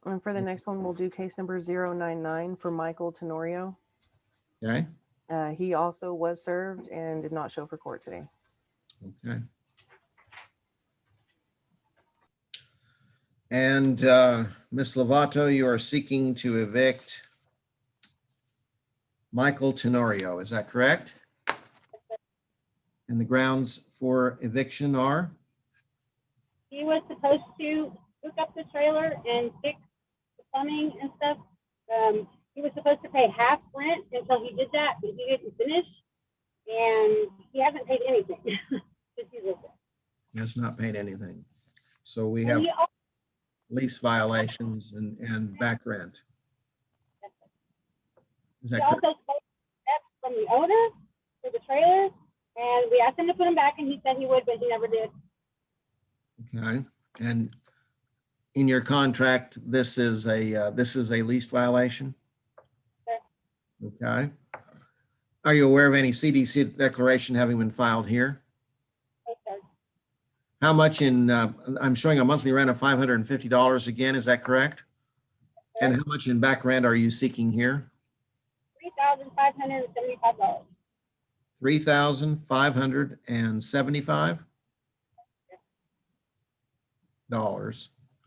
And for the next one, we'll do case number 099 for Michael Tenorio. Okay. He also was served and did not show for court today. Okay. And Ms. Lovato, you are seeking to evict Michael Tenorio, is that correct? And the grounds for eviction are? He was supposed to hook up the trailer and fix the plumbing and stuff. He was supposed to pay half rent until he did that, but he didn't finish. And he hasn't paid anything since he lived there. He has not paid anything. So we And have he also, lease violations and back rent. Is he that also correct? stole steps from the owner for the trailer, and we asked him to put them back, and he said he would, but he never did. Okay. And in your contract, this is a lease violation? Okay. Are you aware of any CDC declaration having been filed here? Okay. How much in, I'm showing a monthly rent of $550 again, is that correct? And how much in back rent are you seeking here? $3,575. $3,575?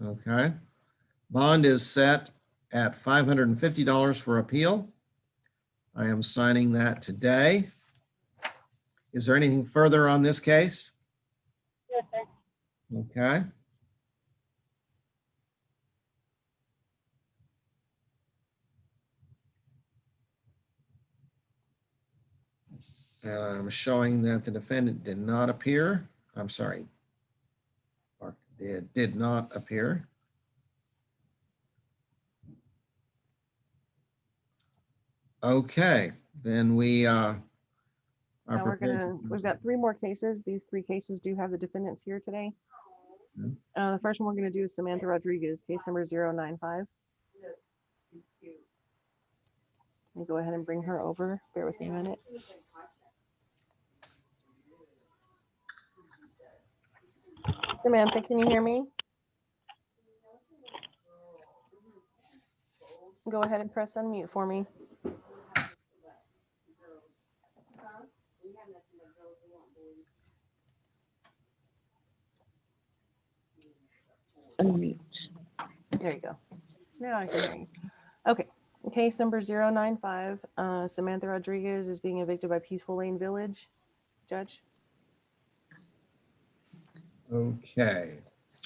Okay. Bond is set at $550 for appeal. I am signing that today. Is there anything further on this case? Yes, sir. Okay. I'm showing that the defendant did not appear. I'm sorry. Or did not appear. Okay, then we are Now prepared. we've got three more cases. These three cases do have the defendants here today. Mhm. The first one we're going to do is Samantha Rodriguez, case number 095. Let me go ahead and bring her over. Bear with me a minute. Samantha, can you hear me? Go ahead and press unmute for me. Unmute. There you go. Now I can hear you. Okay. Case number 095. Samantha Rodriguez is being evicted by Peaceful Lane Village. Judge? Okay,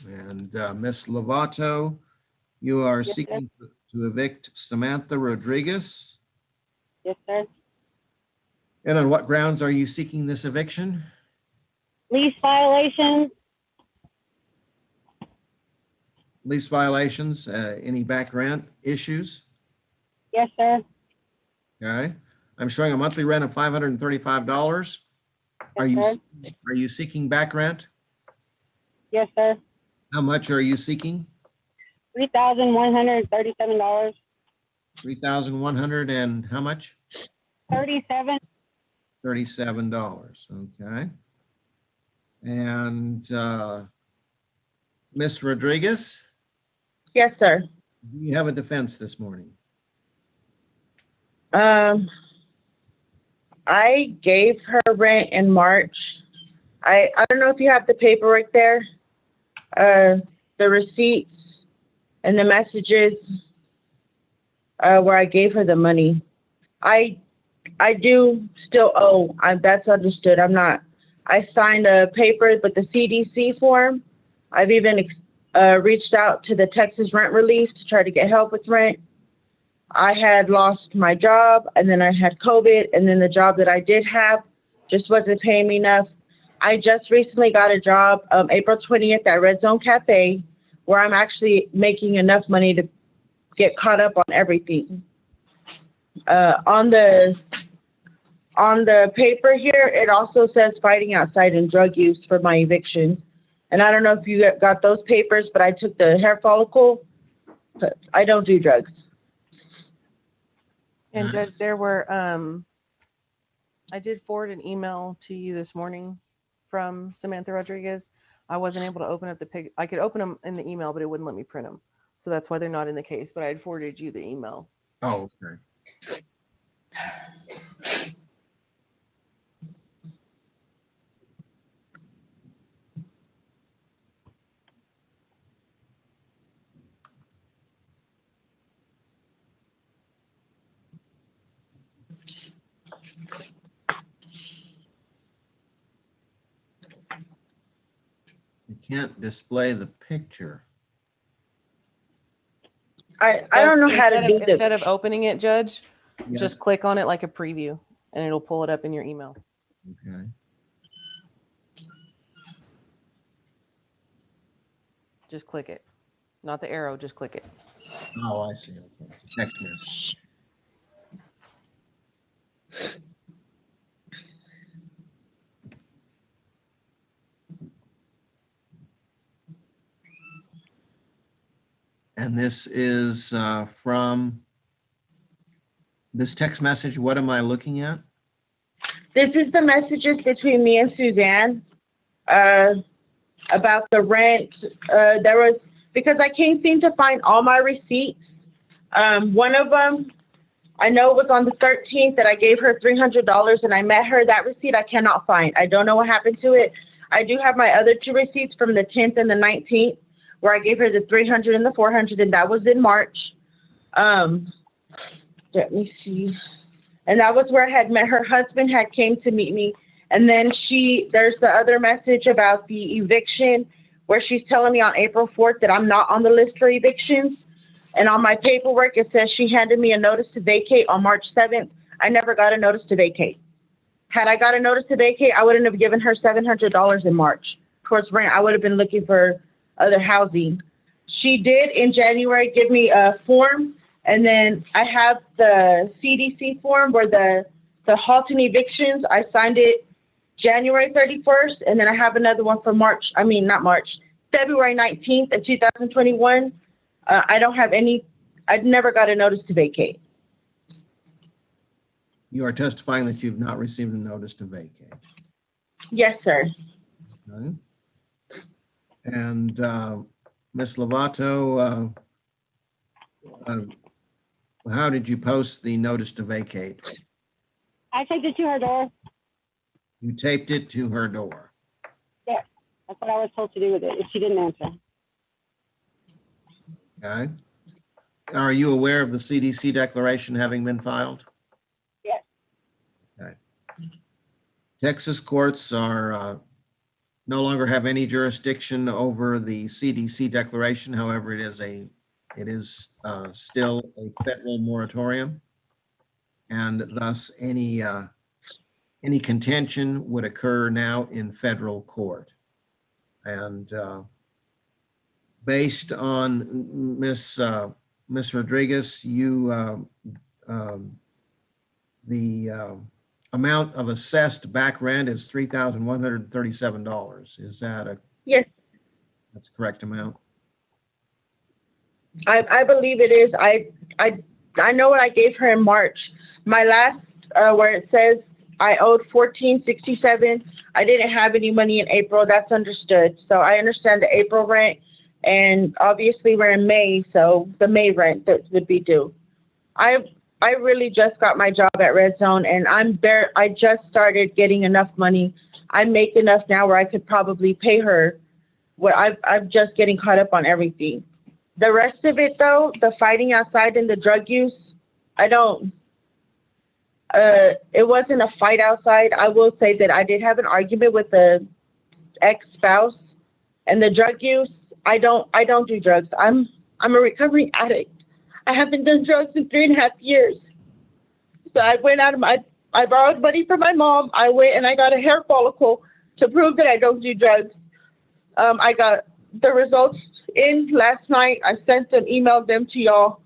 and Ms. Lovato, you are Yes, sir. seeking to evict Samantha Rodriguez. Yes, sir. And on what grounds are you seeking this eviction? Lease violations. Lease violations, any back rent issues? Yes, sir. Okay, I'm showing a monthly rent of $535. Are Yes, you seeking back rent? Yes, sir. How much are you seeking? $3,137. 3,100 and how much? 37. $37, okay. And Ms. Rodriguez, Yes, sir. do you have a defense this morning? I gave her rent in March. I don't know if you have the paperwork there, the receipts and the messages where I gave her the money. I do still owe. That's understood. I signed a paper with the CDC form. I've even reached out to the Texas Rent Relief to try to get help with rent. I had lost my job, and then I had COVID, and then the job that I did have just wasn't paying me enough. I just recently got a job April 20th at Red Zone Cafe, where I'm actually making enough money to get caught up on everything. On the on the paper here, it also says fighting outside and drug use for my eviction. And I don't know if you got those papers, but I took the hair follicle, but I don't do drugs. And Judge, there were, I did forward an email to you this morning from Samantha Rodriguez. I wasn't able to open up the pic. I could open them in the email, but it wouldn't let me print them. So that's why they're not in the case, but I had forwarded you the email. Oh, okay. You can't display the picture. I don't know how to do this. Instead of opening it, Judge, Yes. just click on it like a preview and it'll pull it up in your email. Okay. Just click it. Not the arrow, just click it. Oh, I see. Okay. It's a text message. And this is from this text message. What am I looking at? This is the messages between me and Suzanne about the rent. There was, because I can't seem to find all my receipts. One of them, I know it was on the 13th that I gave her $300 and I met her. That receipt I cannot find. I don't know what happened to it. I do have my other two receipts from the 10th and the 19th where I gave her the $300 and the $400, and that was in March. Let me see. And that was where I had met her husband, had came to meet me. And then there's the other message about the eviction where she's telling me on April 4th that I'm not on the list for evictions. And on my paperwork, it says she handed me a notice to vacate on March 7th. I never got a notice to vacate. Had I got a notice to vacate, I wouldn't have given her $700 in March towards rent. I would have been looking for other housing. She did in January give me a form, and then I have the CDC form where the halting evictions. I signed it January 31st, and then I have another one for February 19th of 2021. I don't have any, I've never got a notice to vacate. You are testifying that you've not received a notice to vacate. Yes, sir. Okay. And Ms. Lovato, how did you post the notice to vacate? I taped it to her door. You taped it to her door. Yes, that's what I was told to do with it if she didn't answer. Okay. Are you aware of the CDC declaration having been filed? Yes. Okay. Texas courts are no longer have any jurisdiction over the CDC declaration. However, it is still a federal moratorium, and thus any contention would occur now in federal court. And based on Ms. Rodriguez, the amount of assessed back rent is $3,137. Is that Yes, that's a correct amount? I believe it is. I know what I gave her in March. My last where it says I owed $1,467. I didn't have any money in April. That's understood. So I understand the April rent, and obviously we're in May, so the May rent that would be due. I really just got my job at Red Zone, and I'm there. I just started getting enough money. I make enough now where I could probably pay her. What I'm just getting caught up on everything. The rest of it, though, the fighting outside and the drug use, I don't. It wasn't a fight outside. I will say that I did have an argument with the ex-spouse, and the drug use. I don't do drugs. I'm a recovering addict. I haven't done drugs in 3.5 years. So I went I borrowed money from my mom. I went and I got a hair follicle to prove that I don't do drugs. I got the results in last night. I sent them, emailed them to y'all.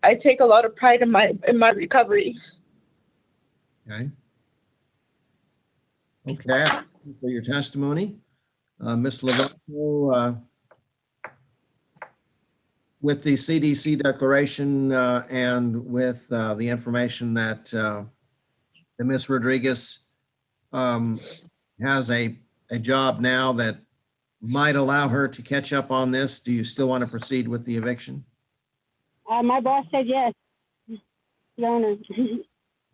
I take a lot of pride in my recovery. Okay. Okay, thank you for your testimony. Ms. Lovato, with the CDC declaration and with the information that Ms. Rodriguez has a job now that might allow her to catch up on this, do you still want to proceed with the eviction? My boss said yes. The owner.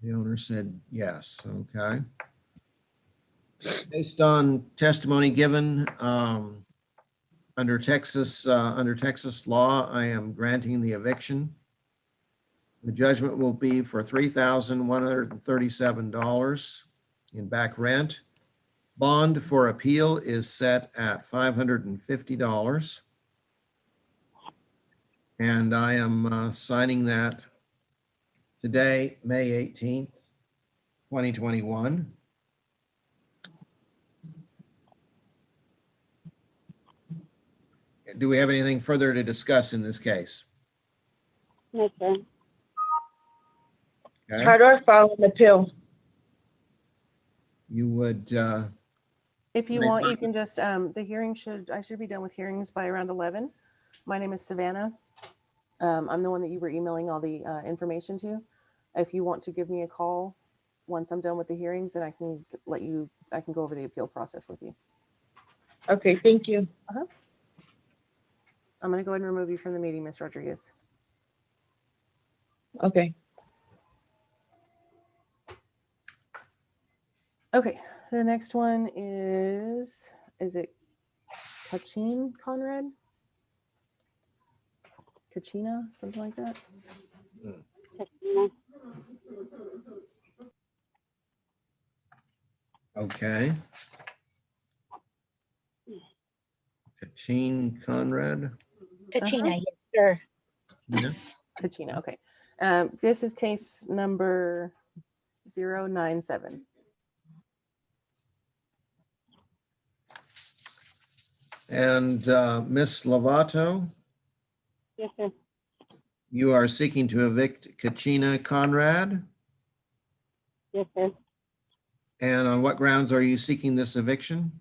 The owner said yes. Okay. Based on testimony given under Texas law, I am granting the eviction. The judgment will be for $3,137 in back rent. Bond for appeal is set at $550. And I am signing that today, May 18th, 2021. Do we have anything further to discuss in this case? No, sir. Okay. How do I file an appeal? You would, If you Right. want, you can just, the hearing I should be done with hearings by around 11. My name is Savannah. I'm the one that you were emailing all the information to. If you want to give me a call once I'm done with the hearings, then I can I can go over the appeal process with you. Okay, thank you. I'm going to go ahead and remove you from the meeting, Ms. Rodriguez. Okay. Okay, the next one is it Kachin Conrad? Kachina, something like that? okay. Kachin Conrad. Kachina, yes, sir. Yeah. Kachina, okay. This is case number 097. And Ms. Lovato, Yes, sir. you are seeking to evict Kachina Conrad. Yes, sir. And on what grounds are you seeking this eviction?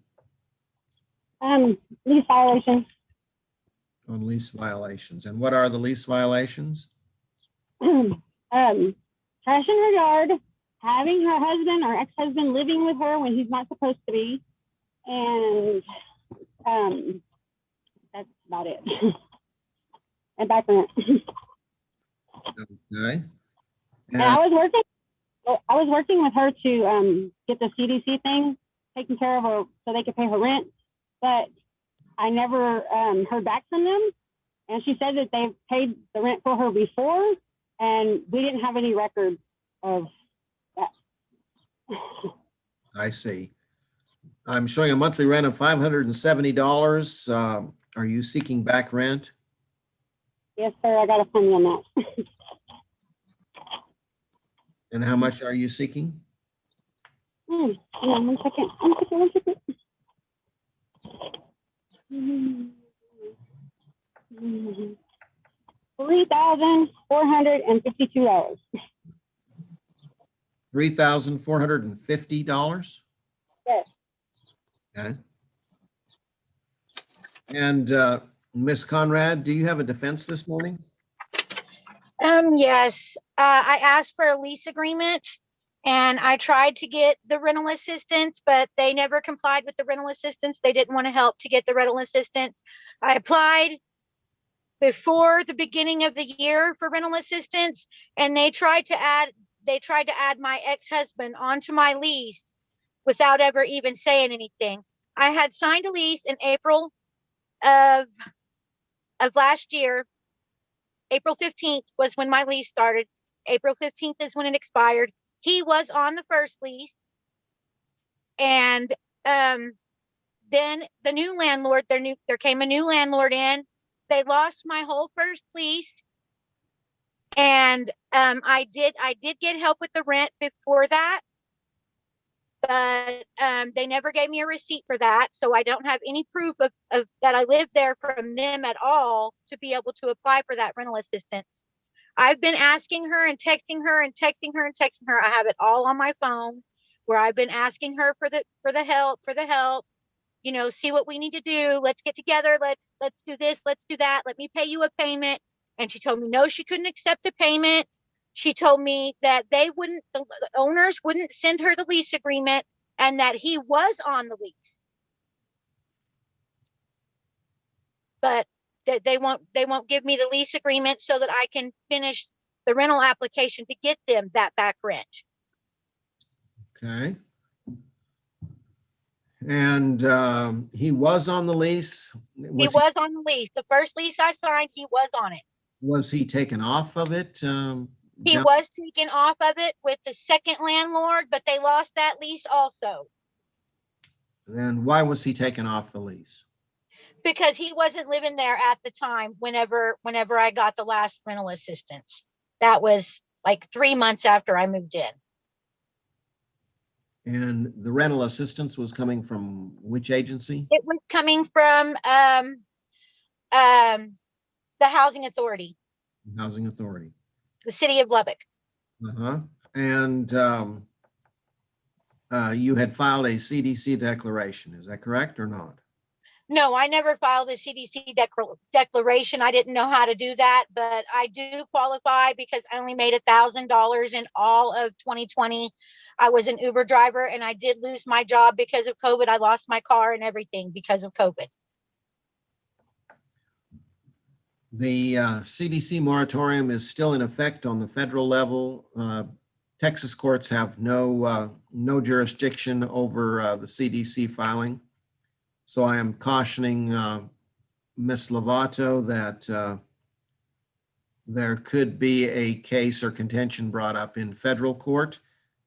Lease violation. On lease violations. And what are the lease violations? Trashing her yard, having her husband or ex-husband living with her when he's not supposed to be, and that's about it. And back rent. Okay. And I was working with her to get the CDC thing taken care of, her so they could pay her rent, but I never heard back from them. And she said that they've paid the rent for her before, and we didn't have any record of that. I see. I'm showing a monthly rent of $570. Are you seeking back rent? Yes, sir. I got a funny on that. And how much are you seeking? Hang on one second. One second. $3,452. $3,450? Yes. Okay. And Ms. Conrad, do you have a defense this morning? Yes, I asked for a lease agreement and I tried to get the rental assistance, but they never complied with the rental assistance. They didn't want to help to get the rental assistance. I applied before the beginning of the year for rental assistance, and they tried to add my ex-husband onto my lease without ever even saying anything. I had signed a lease in April of last year. April 15th was when my lease started. April 15th is when it expired. He was on the first lease. And then the new landlord, there came a new landlord in. They lost my whole first lease. And I did get help with the rent before that. But they never gave me a receipt for that. So I don't have any proof of that I lived there from them at all to be able to apply for that rental assistance. I've been asking her and texting her and texting her and texting her. I have it all on my phone where I've been asking her for the help, you know, see what we need to do. Let's get together. Let's do this. Let's do that. Let me pay you a payment. And she told me no, she couldn't accept a payment. She told me that the owners wouldn't send her the lease agreement and that he was on the lease. But they won't give me the lease agreement so that I can finish the rental application to get them that back rent. Okay. And he was on the lease? He was on the lease. The first lease I signed, he was on it. Was he taken off of it? He was taken off of it with the second landlord, but they lost that lease also. And why was he taken off the lease? Because he wasn't living there at the time whenever I got the last rental assistance. That was like 3 months after I moved in. And the rental assistance was coming from which agency? It was coming from the housing authority, Housing Authority. the city of Lubbock. Uh-huh. And you had filed a CDC declaration, is that correct or not? No, I never filed a CDC declaration. I didn't know how to do that, but I do qualify because I only made $1,000 in all of 2020. I was an Uber driver and I did lose my job because of COVID. I lost my car and everything because of COVID. The CDC moratorium is still in effect on the federal level. Texas courts have no jurisdiction over the CDC filing. So I am cautioning Ms. Lovato that there could be a case or contention brought up in federal court.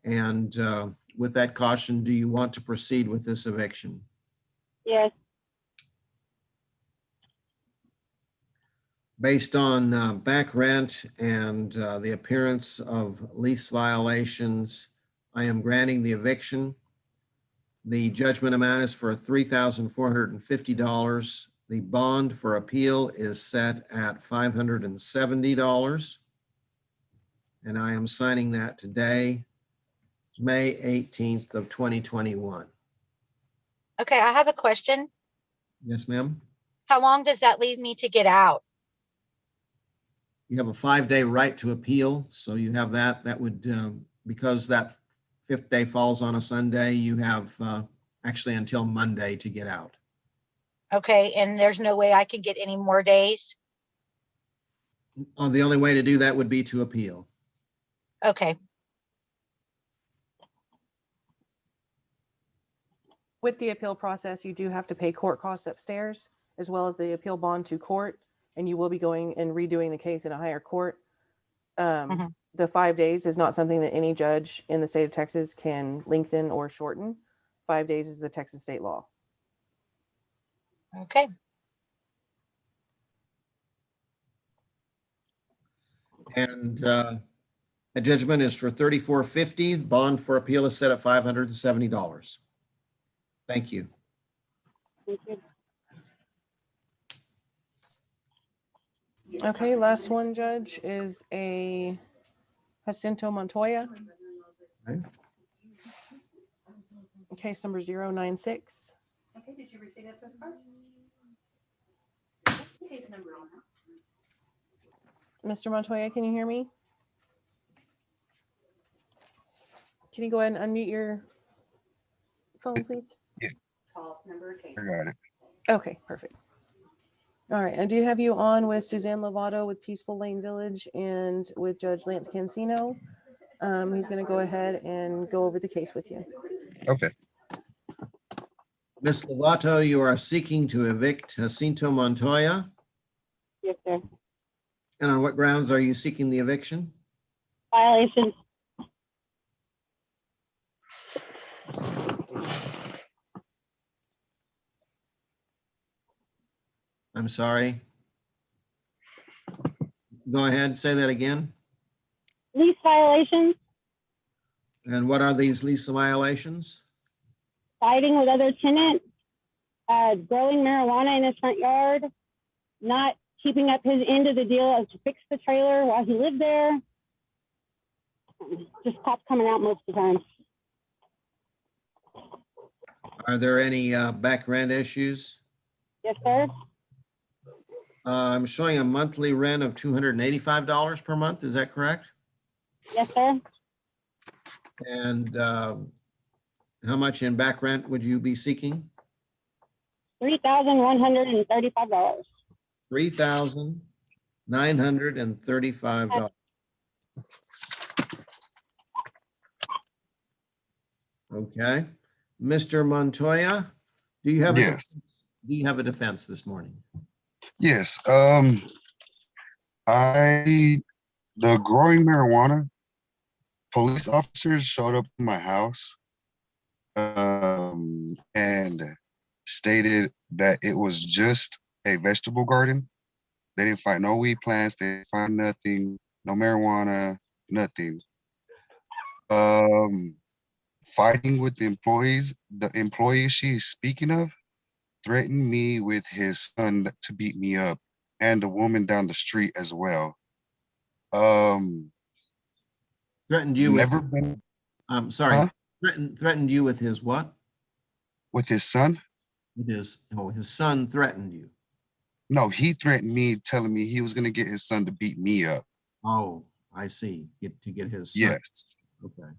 And with that caution, do you want to proceed with this eviction? Yes. Based on back rent and the appearance of lease violations, I am granting the eviction. The judgment amount is for $3,450. The bond for appeal is set at $570. And I am signing that today, May 18th of 2021. Okay, I have a question. Yes, ma'am. How long does that leave me to get out? You have a 5-day right to appeal. So you have that. That would, because that 5th day falls on a Sunday, you have actually until Monday to get out. Okay, and there's no way I can get any more days? The only way to do that would be to appeal. Okay. With the appeal process, you do have to pay court costs upstairs as well as the appeal bond to court, and you will be going and redoing the case in a higher court. The 5 days is not something that any judge in the state of Texas can lengthen or shorten. 5 days is the Texas state law. Okay. And a judgment is for $3,450. The bond for appeal is set at $570. Thank you. Thank you. Okay, last one, Judge, is a Jacinto Montoya. Okay. Case number 096. Okay, did you receive that postcard? Case number on that. Mr. Montoya, can you hear me? Can you go ahead and unmute your phone, please? Call number, case. I got it. Okay, perfect. All right, I do have you on with Suzanne Lovato with Peaceful Lane Village and with Judge Lance Cancino. He's going to go ahead and go over the case with you. Okay. Ms. Lovato, you are seeking to evict Jacinto Montoya. Yes, sir. And on what grounds are you seeking the eviction? Violations. I'm sorry. Go ahead, say that again. Lease violations, And what are these lease violations? fighting with other tenants, growing marijuana in his front yard, not keeping up his end of the deal of to fix the trailer while he lived there. Just cops coming out most of the time. Are there any back rent issues? Yes, sir. I'm showing a monthly rent of $285 per month. Is that correct? Yes, sir. And how much in back rent would you be seeking? $3,135. $3,935. Okay. Mr. Montoya, do you have Yes. a defense this morning? Yes. The growing marijuana, police officers showed up to my house and stated that it was just a vegetable garden. They didn't find no weed plants, they didn't find nothing, no marijuana, nothing. Fighting with the employee she's speaking of threatened me with his son to beat me up and the woman down the street as well. Threatened you Never with, been, I'm sorry, huh? threatened you with his what? With his son? With his son threatened you. No, he threatened me, telling me he was gonna get his son to beat me up. Oh, I see. To get his son. Yes. Okay.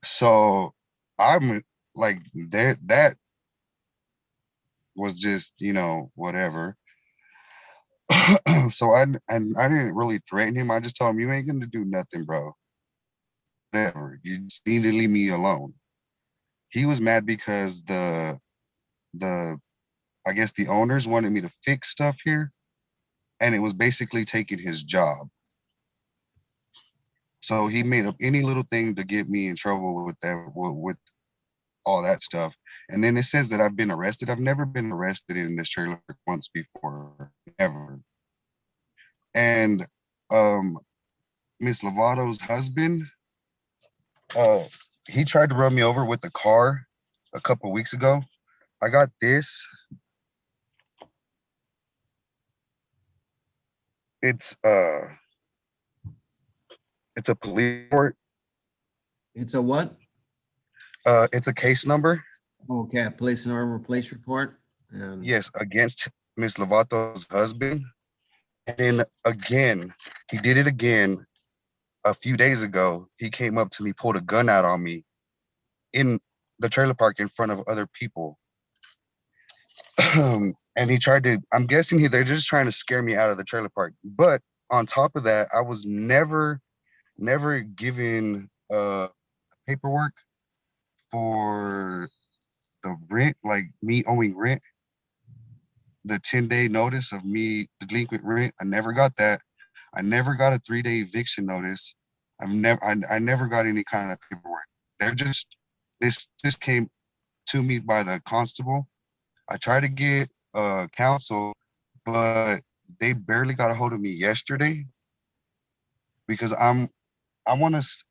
So I'm like, that was just, whatever. So I didn't really threaten him. I just told him, you ain't gonna do nothing, bro. Whatever. You just need to leave me alone. He was mad because I guess the owners wanted me to fix stuff here, and it was basically taking his job. So he made up any little thing to get me in trouble with that, with all that stuff. And then it says that I've been arrested. I've never been arrested in this trailer once before, ever. And Miss Lovato's husband, he tried to run me over with the car a couple weeks ago. I got this. It's a police report. It's a what? It's a case number. Okay, police report. And Yes, against Miss Lovato's husband. And again, he did it again a few days ago. He came up to me, pulled a gun out on me in the trailer park in front of other people. And he tried to, I'm guessing they're just trying to scare me out of the trailer park. But on top of that, I was never given paperwork for the rent, like me owing rent. The 10-day notice of me delinquent rent, I never got that. I never got a 3-day eviction notice. I never got any kind of paperwork. This came to me by the constable. I tried to get counsel, but they barely got a hold of me yesterday because I want to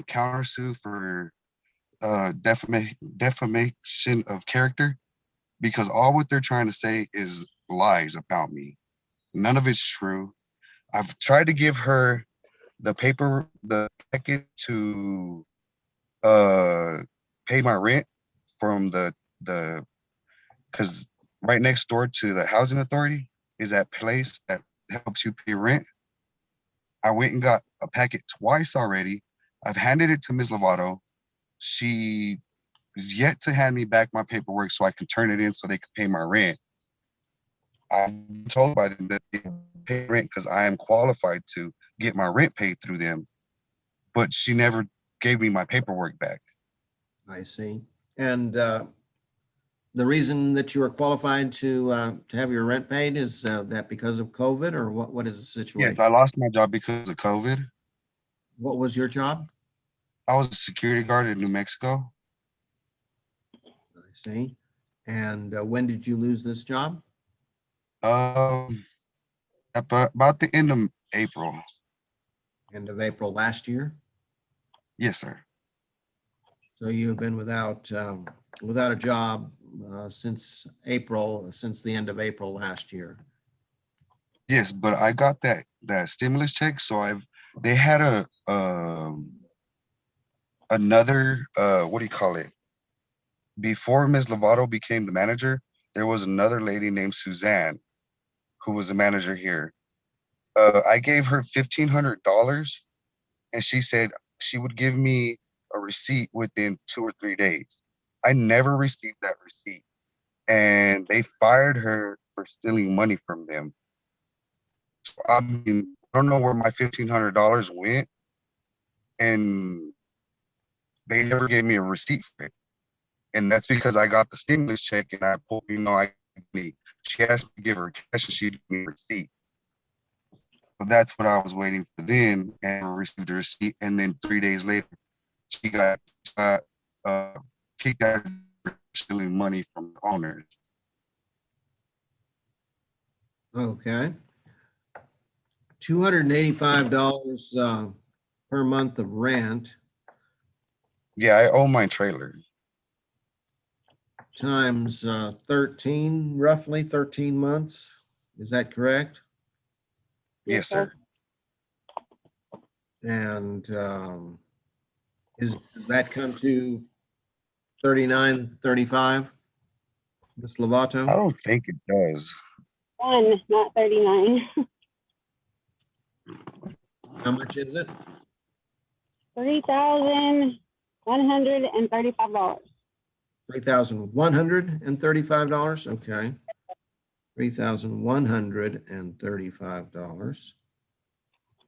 countersue for defamation of character, because all what they're trying to say is lies about me. None of it's true. I've tried to give her the packet to pay my rent from the because right next door to the housing authority is that place that helps you pay rent. I went and got a packet twice already. I've handed it to Ms. Lovato. She is yet to hand me back my paperwork so I can turn it in so they can pay my rent. I'm told by them that they pay rent because I am qualified to get my rent paid through them, but she never gave me my paperwork back. I see. And the reason that you are qualified to have your rent paid is that because of COVID, or what is the situation? Yes, I lost my job because of COVID. What was your job? I was a security guard in New Mexico. I see. And when did you lose this job? About the end of April. End of April last year? Yes, sir. So you have been without a job since the end of April last year. Yes, but I got that stimulus check, so they had another what do you call it? Before Ms. Lovato became the manager, there was another lady named Suzanne who was the manager here. I gave her $1,500, and she said she would give me a receipt within 2 or 3 days. I never received that receipt, and they fired her for stealing money from them. So, I mean, I don't know where my $1,500 went, and they never gave me a receipt for it. And that's because I got the stimulus check, and I pulled, she asked me to give her cash, and she gave me a receipt. So that's what I was waiting for then, and I received a receipt. And then 3 days later, she got kicked out for stealing money from the owners. Okay. $285 per month of rent Yeah, I own my trailer. times 13, roughly 13 months. Is that correct? Yes, sir. And does that come to 39.35, Ms. Lovato? I don't think it does. One, not 39. How much is it? $3,135. $3,135. Okay. $3,135.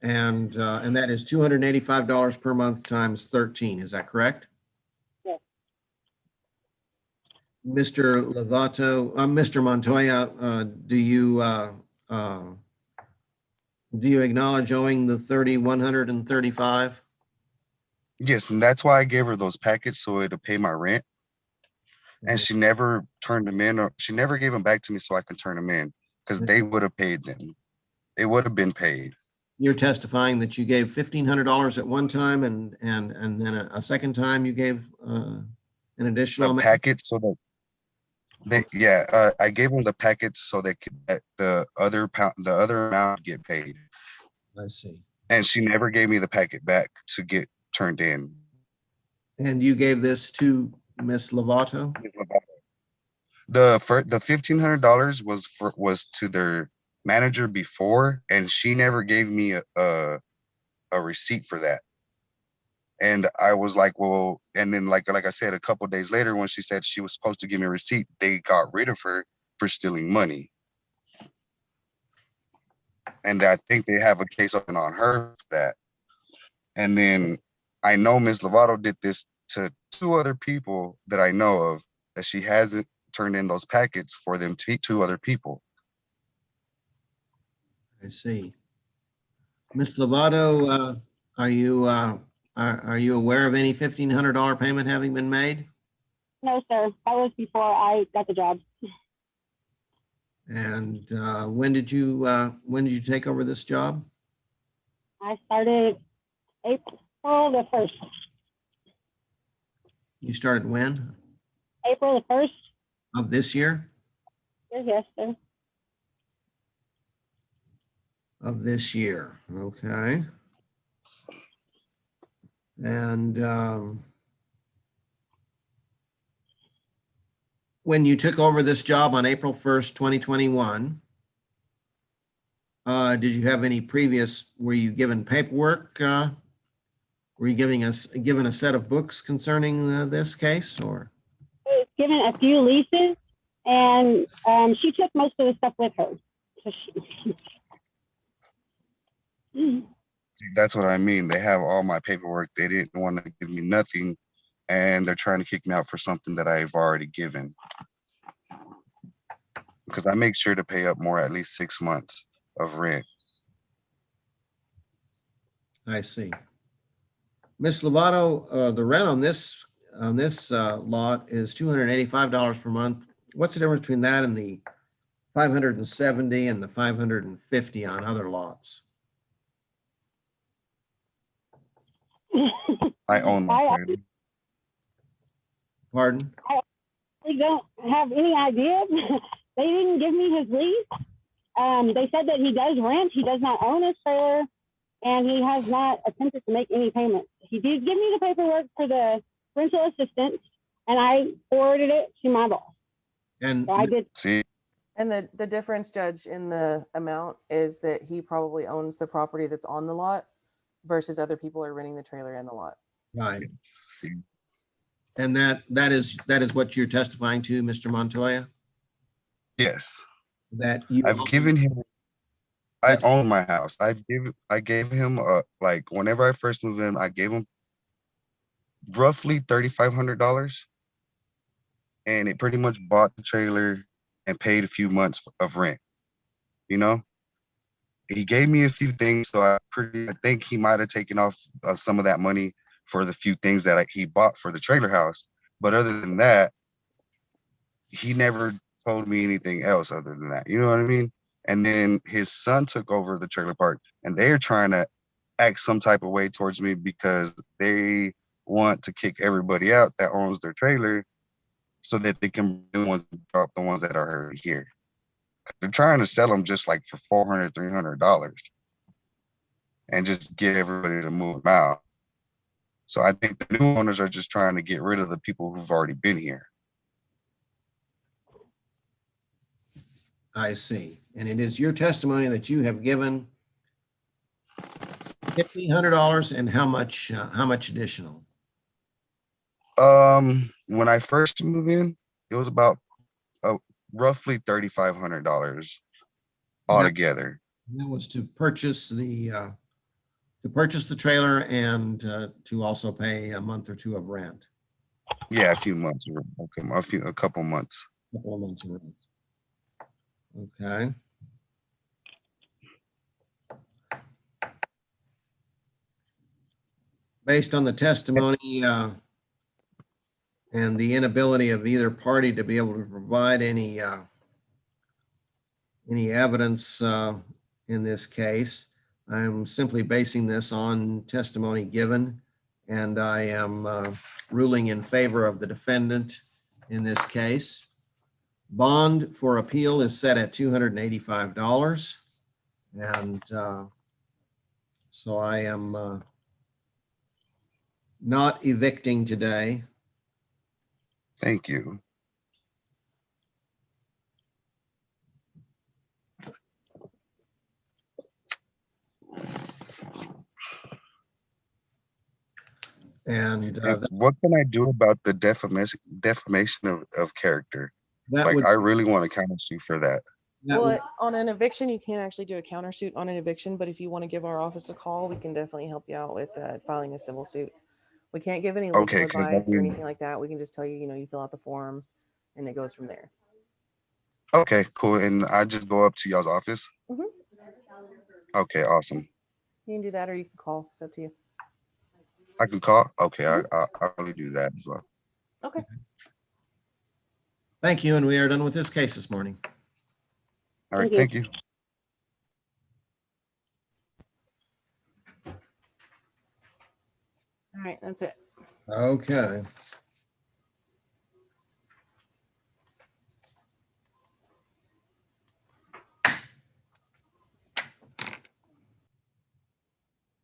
And that is $285 per month times 13. Is that correct? Yes. Mr. Lovato, Mr. Montoya, do you acknowledge owing the 3,135? Yes, and that's why I gave her those packets so it'd pay my rent. And she never turned them in, or she never gave them back to me so I could turn them in, because they would have paid them. It would have been paid. You're testifying that you gave $1,500 at one time, and then a second time you gave an additional The amount? packets so that I gave them the packets so they could the other amount get paid. I see. And she never gave me the packet back to get turned in. And you gave this to Miss Lovato? The $1,500 was to their manager before, and she never gave me a receipt for that. And I was like, well, and then like I said, a couple of days later, when she said she was supposed to give me a receipt, they got rid of her for stealing money. And I think they have a case open on her for that. And then I know Ms. Lovato did this to 2 other people that I know of, that she hasn't turned in those packets for them to 2 other people. I see. Miss Lovato, are you aware of any $1,500 payment having been made? No, sir. That was before I got the job. And when did you take over this job? I started April the 1st. You started when? April the 1st. Of this year? Yes, sir. Of this year, okay. And when you took over this job on April 1st, 2021, did you have any were you given paperwork? Were you given a set of books concerning this case, or? I was given a few leases, and she took most of the stuff with her. So See, that's what I mean. They have all my paperwork. They didn't want to give me nothing, and they're trying to kick me out for something that I've already given. Because I make sure to pay up more, at least 6 months of rent. I see. Miss Lovato, the rent on this lot is $285 per month. What's the difference between that and the $570 and the $550 on other lots? I own my trailer. Pardon? I don't have any idea. They didn't give me his lease. They said that he does rent. He does not own his trailer, and he has not attempted to make any payments. He did give me the paperwork for the rental assistance, and I forwarded it to my boss. And So I did. See, And the difference, Judge, in the amount is that he probably owns the property that's on the lot versus other people are renting the trailer and the lot. right. see, And that is what you're testifying to, Mr. Montoya? yes, That you I've given him. I that- own my house. I gave him like whenever I first moved in, I gave him roughly $3,500, and it pretty much bought the trailer and paid a few months of rent. You know, he gave me a few things, so I think he might have taken off some of that money for the few things that he bought for the trailer house. But other than that, he never told me anything else other than that. You know what I mean? And then his son took over the trailer park, and they're trying to act some type of way towards me because they want to kick everybody out that owns their trailer so that they can be the ones to drop the ones that are already here. They're trying to sell them just like for $400, $300 and just get everybody to move them out. So I think the new owners are just trying to get rid of the people who've already been here. I see. And it is your testimony that you have given $1,500 and how much additional? When I first moved in, it was about roughly $3,500 altogether. That was to purchase the trailer and to also pay a month or two of rent. Yeah, a few months, a couple months. Couple of months of rent. Okay. Based on the testimony and the inability of either party to be able to provide any evidence in this case, I'm simply basing this on testimony given, and I am ruling in favor of the defendant in this case. Bond for appeal is set at $285. And so I am not evicting today. Thank you. And what can I do about the defamation of character? Like, I really want to countersue for that. Well, on an eviction, you can't actually do a countersuit on an eviction, but if you want to give our office a call, we can definitely help you out with filing a civil suit. We can't give any legal Okay, 'cause advice I or mean- anything like that. We can just tell you, you fill out the form and it goes from there. Okay, cool. And I just go up to y'all's office? Mhm. Okay, awesome. You can do that or you can call. It's up to you. I can call? Okay, I'll really do that as well. Okay. Thank you, and we are done with this case this morning. All right, thank you. All right, that's it. Okay.